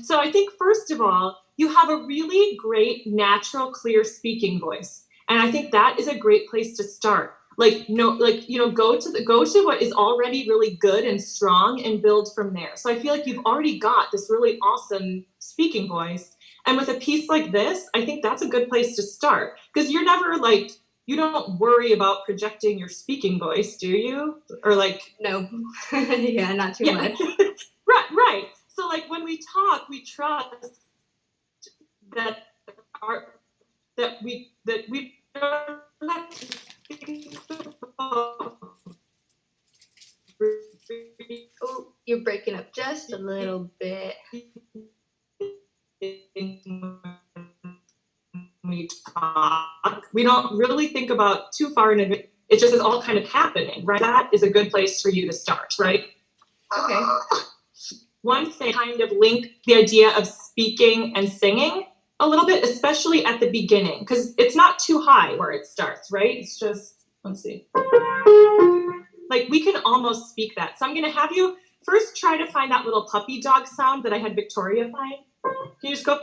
So I think first of all, you have a really great, natural, clear speaking voice. And I think that is a great place to start. Go to what is already really good and strong and build from there. So I feel like you've already got this really awesome speaking voice. And with a piece like this, I think that's a good place to start, because you're never you don't worry about projecting your speaking voice, do you? Or no, yeah, not too much. Right. So when we talk, we trust that we don't have to think about. Oh, you're breaking up just a little bit. We talk, we don't really think about too far in advance. It just is all kind of happening, right? That is a good place for you to start, right? Okay. One thing, kind of link the idea of speaking and singing a little bit, especially at the beginning, because it's not too high where it starts, right? It's just, let's see. We can almost speak that. So I'm going to have you first try to find that little puppy dog sound that I had Victoria find. Can you just go?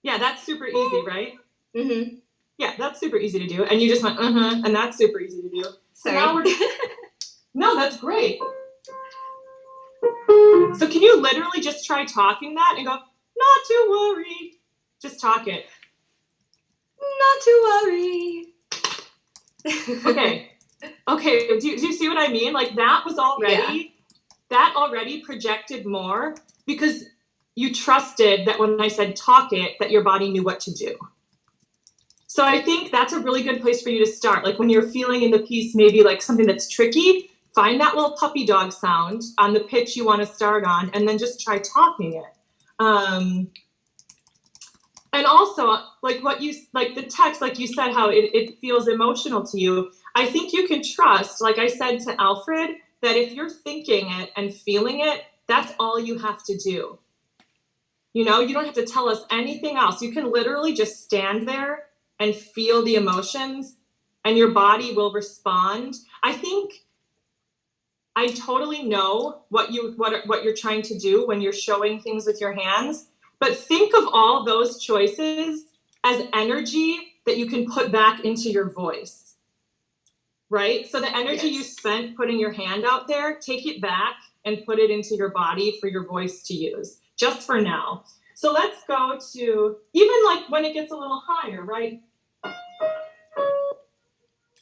Yeah, that's super easy, right? Mm-hmm. Yeah, that's super easy to do. And you just went, and that's super easy to do. So sorry. now no, that's great. So can you literally just try talking that and go, not to worry. Just talk it. Not to worry. Okay. Do you see what I mean? That was that already projected more, because you trusted that when I said talk it, that your body knew what to do. So I think that's a really good place for you to start. When you're feeling in the piece, maybe something that's tricky, find that little puppy dog sound on the pitch you want to start on, and then just try talking it. And also, the text, you said, how it feels emotional to you. I think you can trust, like I said to Alfred, that if you're thinking it and feeling it, that's all you have to do. You don't have to tell us anything else. You can literally just stand there and feel the emotions, and your body will respond. I think I totally know what you're trying to do when you're showing things with your hands, but think of all those choices as energy that you can put back into your voice, right? So the energy you spent putting your hand out there, take it back and put it into your body for your voice to use, just for now. So let's go to, even when it gets a little higher, right?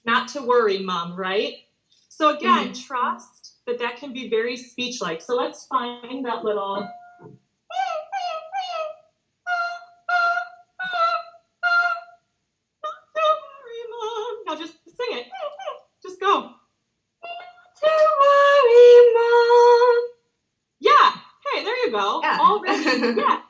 Not to worry, Mom, right? So again, trust that can be very speech-like. So let's find that little... Now just sing it. Just go. To worry, Mom. Yeah, go. Yeah. Already, yeah.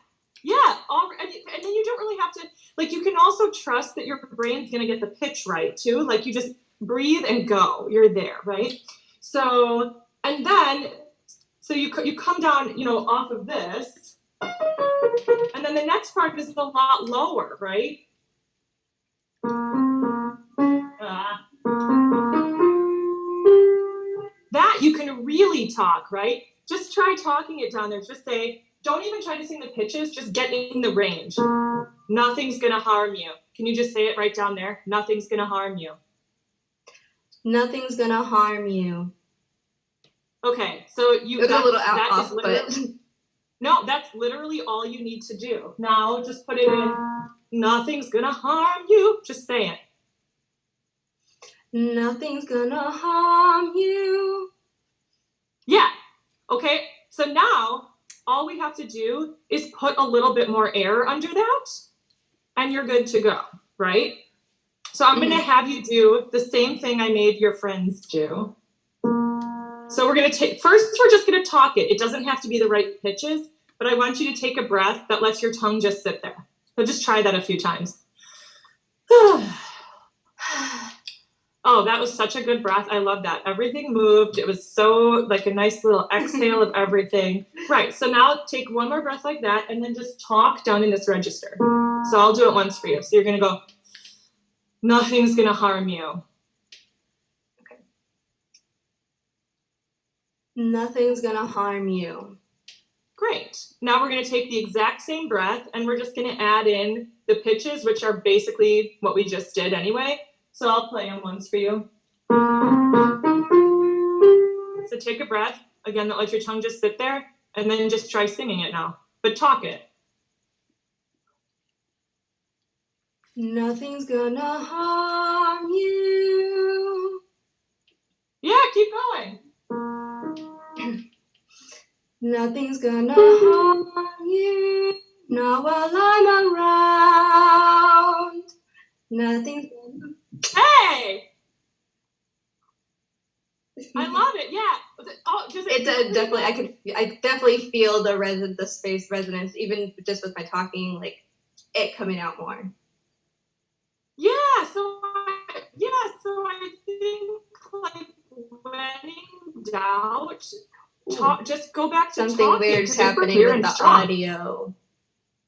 Yeah, and then you don't really have to, like, you can also trust that your brain's going to get the pitch right, too. Like, you just breathe and go. You're there, right? So, and then, so you come down, you know, off of this, and then the next part is a lot lower, right? That you can really talk, right? Just try talking it down there. Just say, don't even try to sing the pitches, just get in the range. Nothing's gonna harm you. Can you just say it right down there? Nothing's gonna harm you. Nothing's gonna harm you. Okay, so you It's a little that off, is literally, no, that's literally all you need to do. Now just put it in. Nothing's gonna harm you. Just say it. Nothing's gonna harm you. Yeah. Okay, so now all we have to do is put a little bit more air under that, and you're good to go, right? So I'm gonna have you do the same thing I made your friends do. So we're gonna first we're just gonna talk it. It doesn't have to be the right pitches, but I want you to take a breath that lets your tongue just sit there. So just try that a few times. Oh, that was such a good breath. I love that. Everything moved. It was so like a nice little exhale of everything. Right, so now take one more breath like that and then just talk down in this register. So I'll do it once for you. So you're gonna go, nothing's gonna harm you. Okay. Nothing's gonna harm you. Great. Now we're gonna take the exact same breath and we're just gonna add in the pitches, which are basically what we just did anyway. So I'll play them once for you. So take a breath. Again, let your tongue just sit there. And then just try singing it now. But talk it. Nothing's gonna harm you. Yeah, keep going. Nothing's gonna harm you. Not while I'm around. Nothing's gonna... Hey! I love it. Yeah. Oh, It's definitely. I definitely feel the space resonance, even just with my talking, like it coming out more. Yeah. So I think like when in doubt, just go back to something talking. weird's happening with the audio.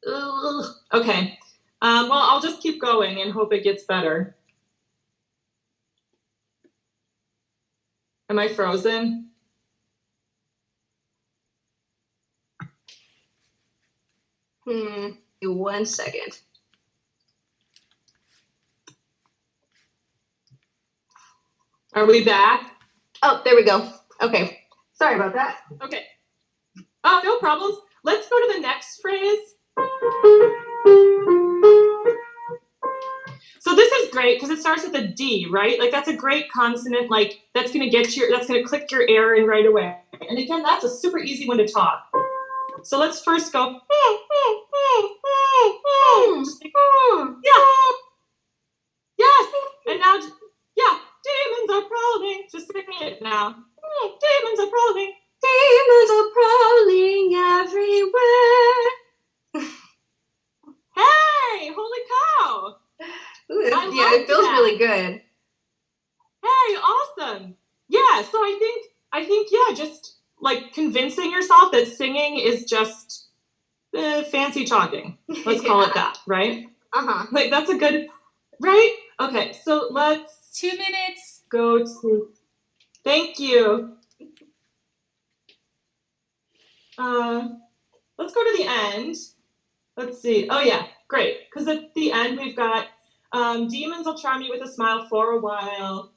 Ugh. Okay. Well, I'll just keep going and hope it gets better. Am I frozen? Give me 1 second. Are we back? Oh, there we go. Okay. Sorry about that. Okay. Oh, no problems. Let's go to the next phrase. So this is great because it starts with a D, right? Like that's a great consonant, like that's gonna click your air in right away. And again, that's a super easy one to talk. So let's first go. Just yeah. Yes. And now, yeah. Demons are prowling. Just sing it now. Demons are prowling. Demons are prowling everywhere. Hey, holy cow. Ooh, yeah, it feels really good. Hey, awesome. Yeah, so I think, yeah, just like convincing yourself that singing is just fancy talking. Let's call it that, right? Uh-huh. Like that's a good, right? Okay, so let's 2 minutes. go to, thank you. Let's go to the end. Let's see. Oh yeah, great. Because at the end we've got demons will charm you with a smile for a while.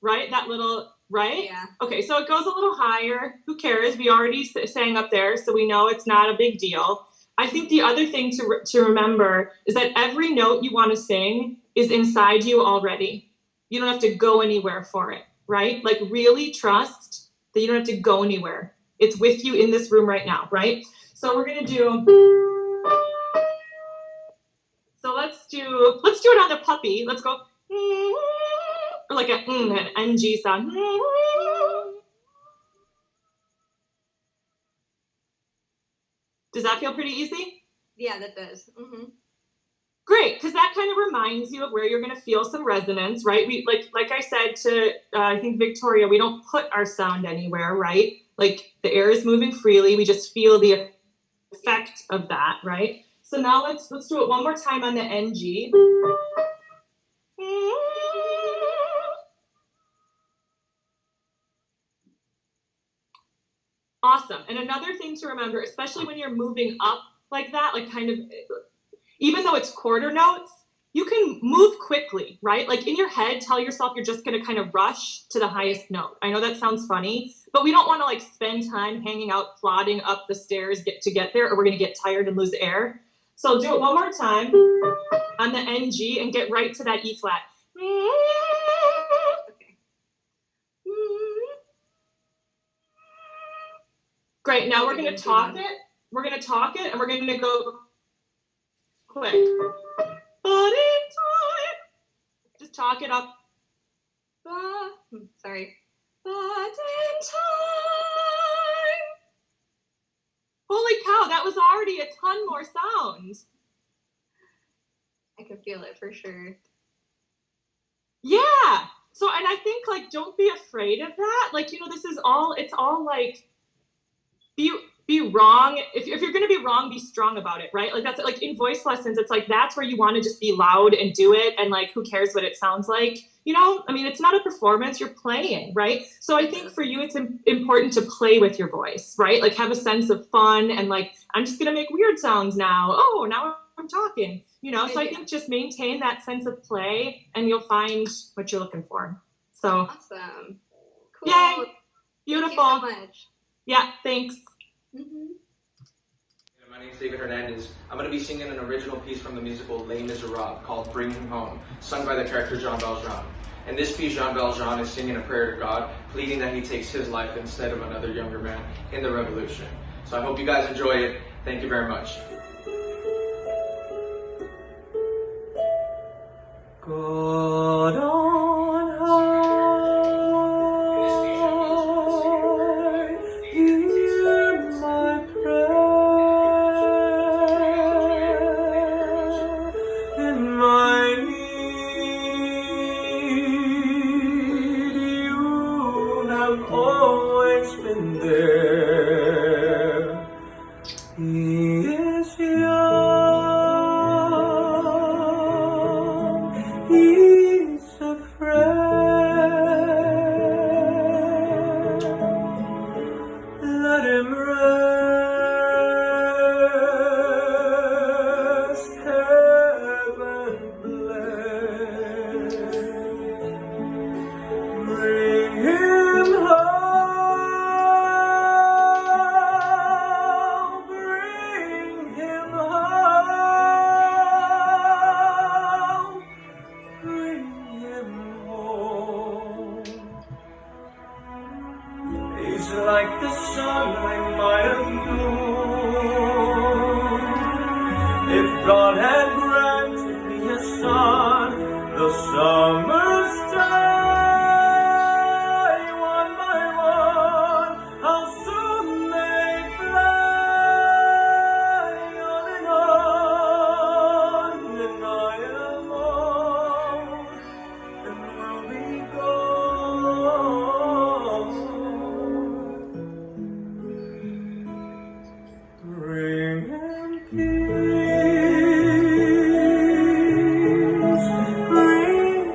Right? That little, right? Yeah. Okay, so it goes a little higher. Who cares? We already sang up there, so we know it's not a big deal. I think the other thing to remember is that every note you want to sing is inside you already. You don't have to go anywhere for it, right? Like really trust that you don't have to go anywhere. It's with you in this room right now, right? So we're gonna do. So let's do it on the puppy. Let's go. Or like an NG sound. Does that feel pretty easy? Yeah, that does. Mm-hmm. Great, because that kind of reminds you of where you're going to feel some resonance, right? We like I said to I think Victoria, we don't put our sound anywhere, right? Like the air is moving freely. We just feel the effect of that, right? So now let's do it one more time on the NG. Awesome. And another thing to remember, especially when you're moving up like that, like kind of, even though it's quarter notes, you can move quickly, right? Like in your head, tell yourself you're just going to kind of rush to the highest note. I know that sounds funny, but we don't want to like spend time hanging out, plodding up the stairs to get there, or we're going to get tired and lose air. So do it one more time on the NG and get right to that E flat. Great, now we're going to talk it. We're going to talk it and we're going to go quick. But in time. Just talk it up. Sorry. But in time. Holy cow, that was already a ton more sound. I can feel it for sure. Yeah. So, and I think like, don't be afraid of that. Like, you know, this is all, it's all like, be wrong. If you're going to be wrong, be strong about it, right? Like that's like in voice lessons, it's like, that's where you want to just be loud and do it. And like, who cares what it sounds like? You know, I mean, it's not a performance, you're playing, right? So I think for you, it's important to play with your voice, right? Like have a sense of fun and like, I'm just going to make weird sounds now. Oh, now I'm talking, you know? So I think just maintain that sense of play and you'll find what you're looking for. So awesome. Cool. Yay. Beautiful. Thank you so much. Yeah, thanks. Mm-hmm. My name is David Hernandez. I'm going to be singing an original piece from the musical Les Misérables called Bring Him Home, sung by the character Jean Valjean. In this piece, Jean Valjean is singing a prayer to God, pleading that he takes his life instead of another younger man in the revolution. So I hope you guys enjoy it. Thank you very much. God on high, hear my prayer. In my need, you have always been there. He is young, he's a friend. Let him rest, heaven bless. Bring him home, bring him home, bring him home. He's like the sun I might have known. If God had granted me a son, the summer's day, one by one, how soon they fly on and on, and I am old and will be gone. Bring him peace, bring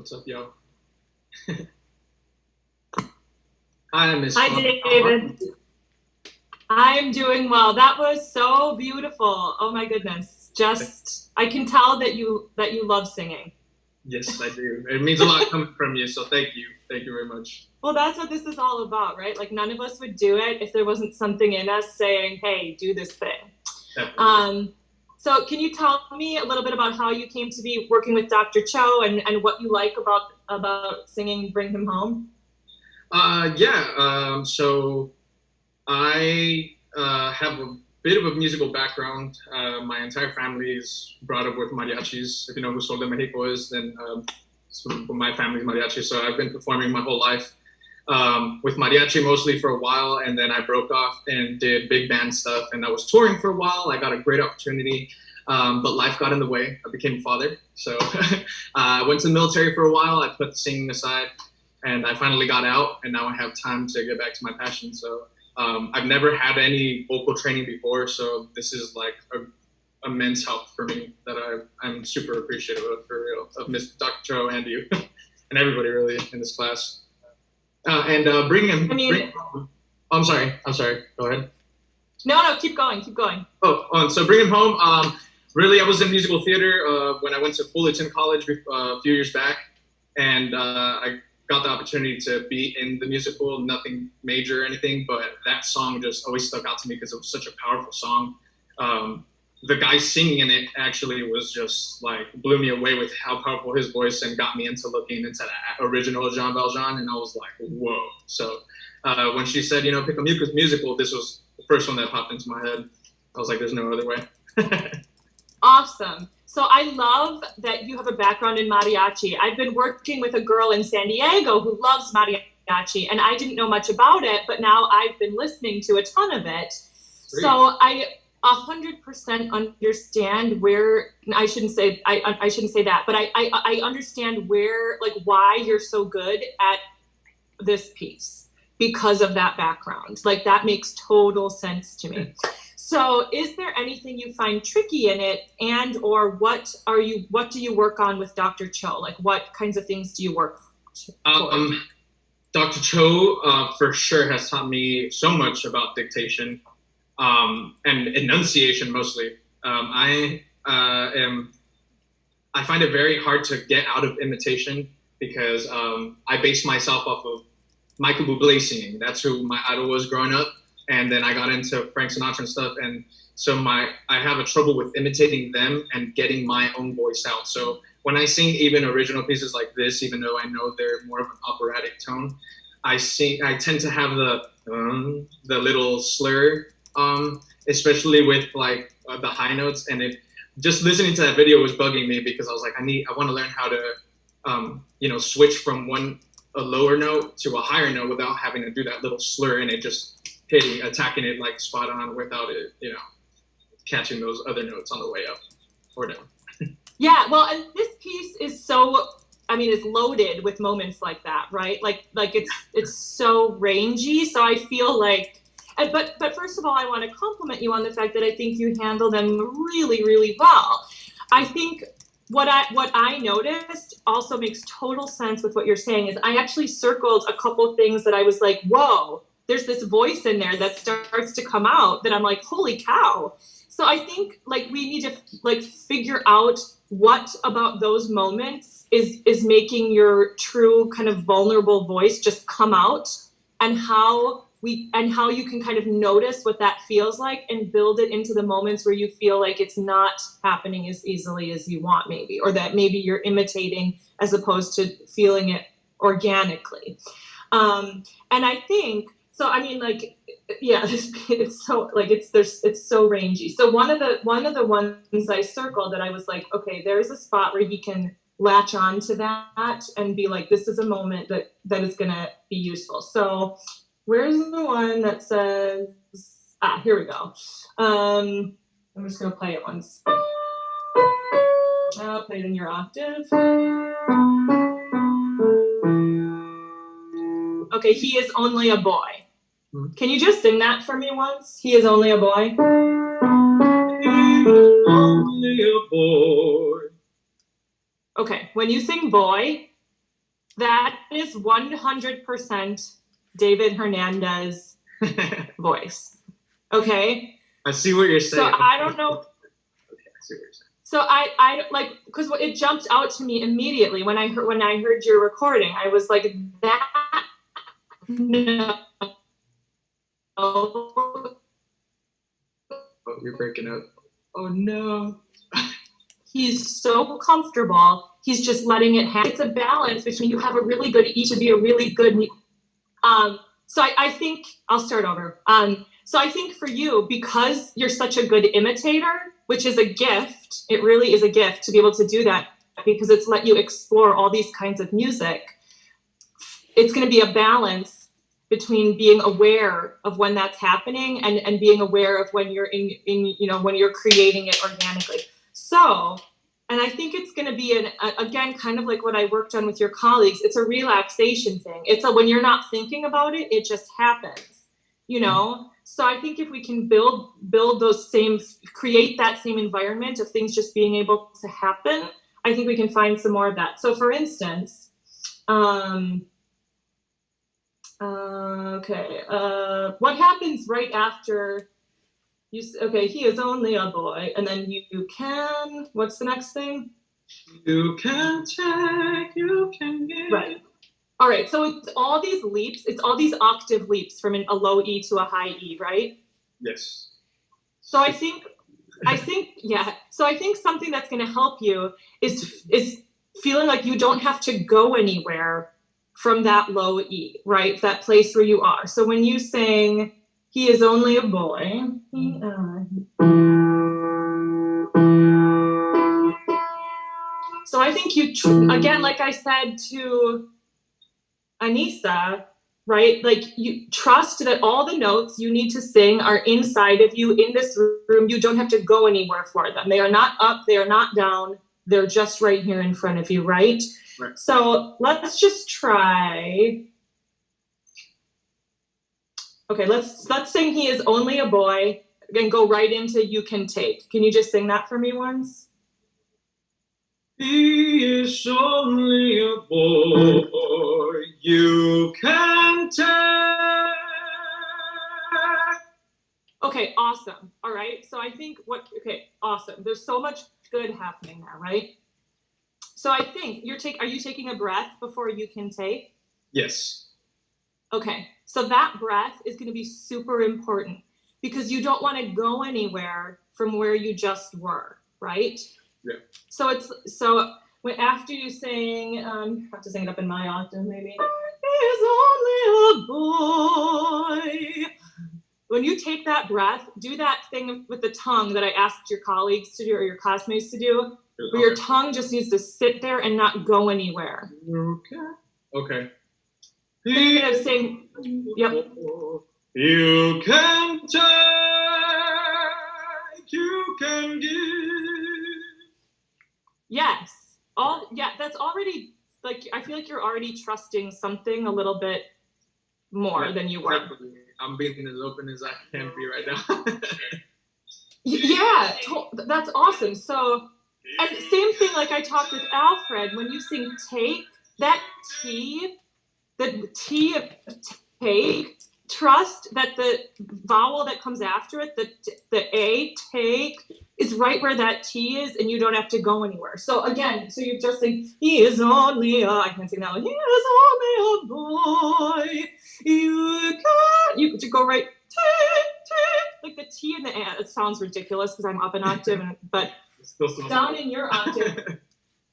What's up, yo? Hi, Miss Hi, Fons. David. I'm doing well. That was so beautiful. Oh my goodness. Just, I can tell that you love singing. Yes, I do. It means a lot coming from you, so thank you. Thank you very much. Well, that's what this is all about, right? Like none of us would do it if there wasn't something in us saying, hey, do this thing. Definitely. So can you tell me a little bit about how you came to be working with Dr. Cho and what you like about singing Bring Him Home? So I have a bit of a musical background. My entire family is brought up with mariachis. If you know who Sol de Mexico is, then my family's mariachi. So I've been performing my whole life with mariachi mostly for a while, and then I broke off and did big band stuff, and I was touring for a while. I got a great opportunity, but life got in the way. I became a father. So I went to the military for a while. I put the singing aside, and I finally got out, and now I have time to get back to my passion. So I've never had any vocal training before, so this is like a immense help for me that I'm super appreciative of, for real, of Miss Dr. Cho and you and everybody really in this class. Bring him. I'm sorry. Go ahead. No, keep going. So Bring Him Home. Really, I was in musical theater when I went to Fullerton College a few years back, and I got the opportunity to be in the musical. Nothing major or anything, but that song just always stuck out to me because it was such a powerful song. The guy singing in it actually was just like blew me away with how powerful his voice, and got me into looking into the original Jean Valjean, and I was like, whoa. So when she said, pick a musical, this was the first one that popped into my head. I was like, there's no other way. Awesome. So I love that you have a background in mariachi. I've been working with a girl in San Diego who loves mariachi, and I didn't know much about it, but now I've been listening to a ton of it. Great. So I 100% understand where, I shouldn't say that, but I understand where, like, why you're so good at this piece because of that background. Like, that makes total sense to me. So is there anything you find tricky in it, and or what do you work on with Dr. Cho? Like, what kinds of things do you work for? Dr. Cho for sure has taught me so much about dictation and enunciation mostly. I find it very hard to get out of imitation because I base myself off of Michael Bublé singing. That's who my idol was growing up. And then I got into Frank Sinatra and stuff. And so I have a trouble with imitating them and getting my own voice out. So when I sing even original pieces like this, even though I know they're more of an operatic tone, I tend to have the little slur, especially with like the high notes. And just listening to that video was bugging me because I was like, I want to learn how to, switch from a lower note to a higher note without having to do that little slur and it just attacking it like spot on without it, catching those other notes on the way up or down. Yeah, well, and this piece is is loaded with moments like that, right? Like it's so rangy. So I feel like, but first of all, I want to compliment you on the fact that I think you handle them really, really well. I think what I noticed also makes total sense with what you're saying is I actually circled a couple things that I was like, whoa, there's this voice in there that starts to come out that I'm like, holy cow. So I think like we need to like figure out what about those moments is making your true kind of vulnerable voice just come out, and how you can kind of notice what that feels like and build it into the moments where you feel like it's not happening as easily as you want, maybe, or that maybe you're imitating as opposed to feeling it organically. And I think, so I mean, like, yeah, it's so like it's so rangy. So one of the ones I circled that I was like, okay, there's a spot where he can latch on to that and be like, this is a moment that is gonna be useful. So where's the one that says, here we go. I'm just gonna play it once. I'll play it in your octave. Okay, he is only a boy. Can you just sing that for me once? He is only a boy. Only a boy. Okay, when you sing boy, That is 100% David Hernandez voice. Okay. I see what you're saying. So I don't know. Okay, I see what you're saying. So I like, because it jumped out to me immediately when I heard your recording. I was like, that no. Oh, you're breaking up. Oh no. He's so comfortable. He's just letting it happen. It's a balance between you have a really good, each of you a really good. So I think I'll start over. So I think for you, because you're such a good imitator, which is a gift, it really is a gift to be able to do that, because it's let you explore all these kinds of music. It's going to be a balance between being aware of when that's happening and being aware of when you're in when you're creating it organically. So, and I think it's going to be again, kind of like what I worked on with your colleagues. It's a relaxation thing. It's when you're not thinking about it, it just happens, So I think if we can build create that same environment of things just being able to happen, I think we can find some more of that. So for instance, what happens right after he is only a boy, and then you can, what's the next thing? You can take, you can give. Right. All right, so it's all these leaps, it's all these octave leaps from a low E to a high E, right? Yes. So I think something that's going to help you is feeling like you don't have to go anywhere from that low E, right? That place where you are. So when you sing, he is only a boy. So I think again, like I said to Anissa, right? Like you trust that all the notes you need to sing are inside of you in this room. You don't have to go anywhere for them. They are not up, they are not down. They're just right here in front of you, right? Right. So let's just try. Okay, let's sing He Is Only a Boy and go right into You Can Take. Can you just sing that for me once? He is only a boy, you can take. Okay, awesome. All right, so I think awesome. There's so much good happening there, right? So I think are you taking a breath before You Can Take? Yes. Okay, so that breath is going to be super important because you don't want to go anywhere from where you just were, right? Yeah. So when after you sing, I have to sing it up in my octave maybe. Is only a boy. When you take that breath, do that thing with the tongue that I asked your colleagues to do or your classmates to do, where your tongue just needs to sit there and not go anywhere. Okay. So you're gonna sing. Yep. You can take, you can give. Yes. That's already, like, I feel like you're already trusting something a little bit more than you were. Definitely. I'm being as open as I can be right now. Yeah, that's awesome. So, and same thing like I talked with Alfred, when you sing take, that T, the T of take, trust that the vowel that comes after it, the A, take, is right where that T is, and you don't have to go anywhere. So again, so you're just saying, he is only I can't sing that one. He is only a boy. You could go right, like the T and the A. It sounds ridiculous because I'm up an octave, but down in your octave.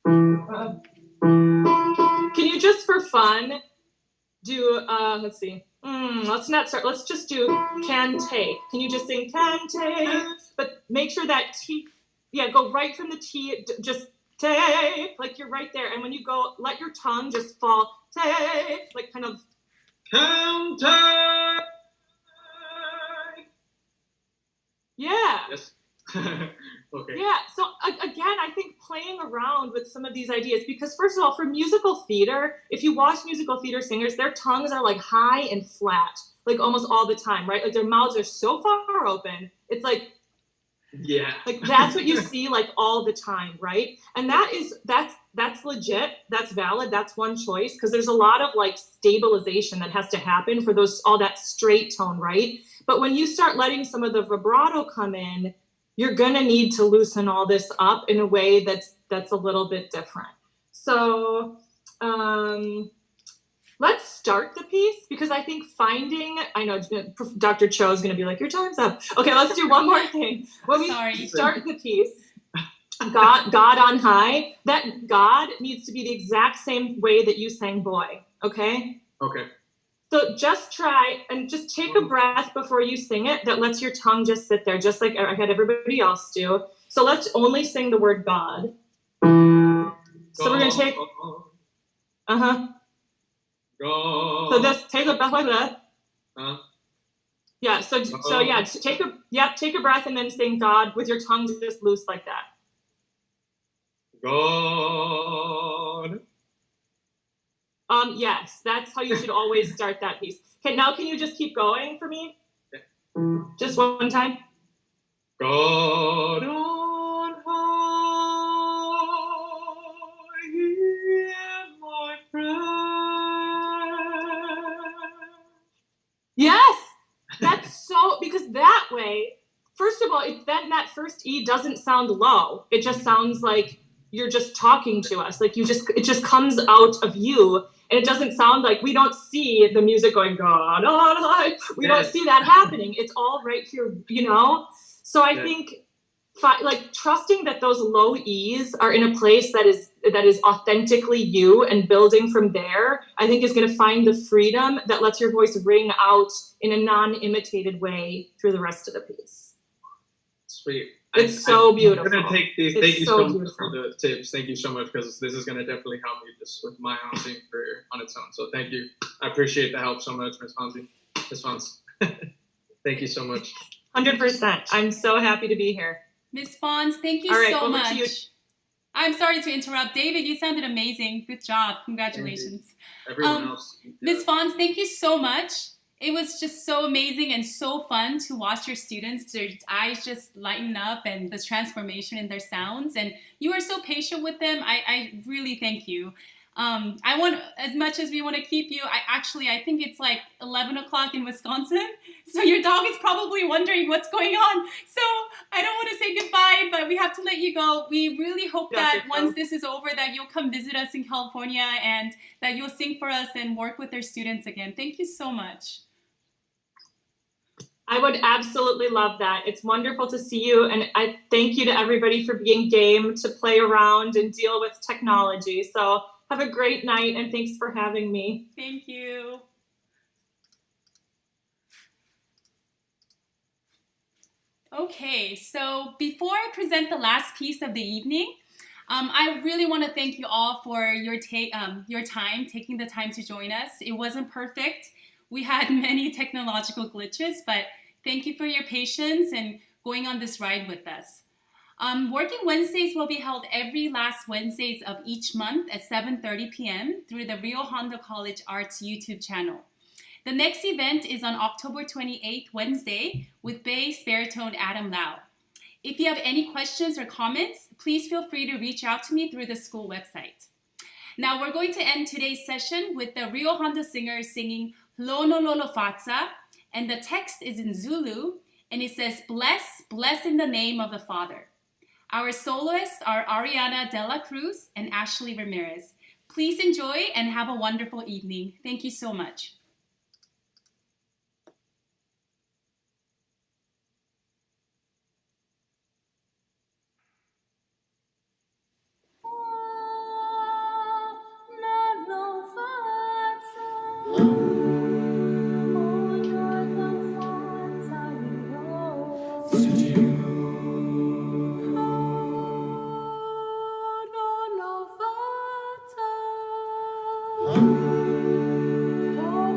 Can you just for fun do, let's see. Let's not start. Let's just do can take. Can you just sing can take? But make sure that T, go right from the T, just take, like you're right there. And when you go, let your tongue just fall, take, like kind of. Can take. Yeah. Yes. Okay. Yeah, so again, I think playing around with some of these ideas, because first of all, for musical theater, if you watch musical theater singers, their tongues are like high and flat, like almost all the time, right? Like their mouths are so far open. It's like, Yeah. Like that's what you see like all the time, right? And that's legit, that's valid, that's one choice, because there's a lot of like stabilization that has to happen for all that straight tone, right? But when you start letting some of the vibrato come in, you're gonna need to loosen all this up in a way that's a little bit different. So let's start the piece, because I think I know Dr. Cho is going to be like, your time's up. Okay, let's do one more thing. When we start the piece, God on high, that God needs to be the exact same way that you sang boy, okay? Okay. So just try and just take a breath before you sing it that lets your tongue just sit there, just like I had everybody else do. So let's only sing the word God. So we're going to take... Uh-huh. God. So just take a breath like that. Yeah, so yeah, take a breath and then sing God with your tongue just loose like that. God. Yes, that's how you should always start that piece. Okay, now can you just keep going for me? Yeah. Just one time. God on high, hear my prayer. Yes, that's so, because that way, first of all, then that first E doesn't sound low. It just sounds like you're just talking to us. Like it just comes out of you. And it doesn't sound like, we don't see the music going, God on high. We don't see that happening. It's all right here, you know? So I think like trusting that those low E's are in a place that is authentically you and building from there, I think is going to find the freedom that lets your voice ring out in a non-imitated way through the rest of the piece. Sweet. It's so beautiful. I'm gonna take these. Thank you so so much beautiful. for the tips. Thank you so much, because this is gonna definitely help me just with my own singing career on its own. So thank you. I appreciate the help so much, Ms. Fons. Thank you so much. 100%. I'm so happy to be here. Ms. Fons, thank you so much. I'm sorry to interrupt. David, you sounded amazing. Good job. Congratulations. Everyone else. Ms. Fons, thank you so much. It was just so amazing and so fun to watch your students, their eyes just lighten up and this transformation in their sounds. And you are so patient with them. I really thank you. I want, as much as we want to keep you, I think it's like 11 o'clock in Wisconsin. So your dog is probably wondering what's going on. So I don't want to say goodbye, but we have to let you go. We really hope that once this is over, that you'll come visit us in California and that you'll sing for us and work with our students again. Thank you so much. I would absolutely love that. It's wonderful to see you. And I thank you to everybody for being game to play around and deal with technology. So have a great night and thanks for having me. Thank you. Okay, so before I present the last piece of the evening, I really want to thank you all for your time, taking the time to join us. It wasn't perfect. We had many technological glitches, but thank you for your patience and going on this ride with us. Working Wednesdays will be held every last Wednesdays of each month at 7:30 p.m. through the Rio Hondo College Arts YouTube channel. The next event is on October 28th, Wednesday, with bass baritone Adam Lau. If you have any questions or comments, please feel free to reach out to me through the school website. Now we're going to end today's session with the Rio Hondo Singers singing Lono Lolo Fatsa, and the text is in Zulu, and it says, bless, bless in the name of the Father. Our soloists are Ariana De La Cruz and Ashley Ramirez. Please enjoy and have a wonderful evening. Thank you so much. Oh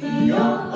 Rio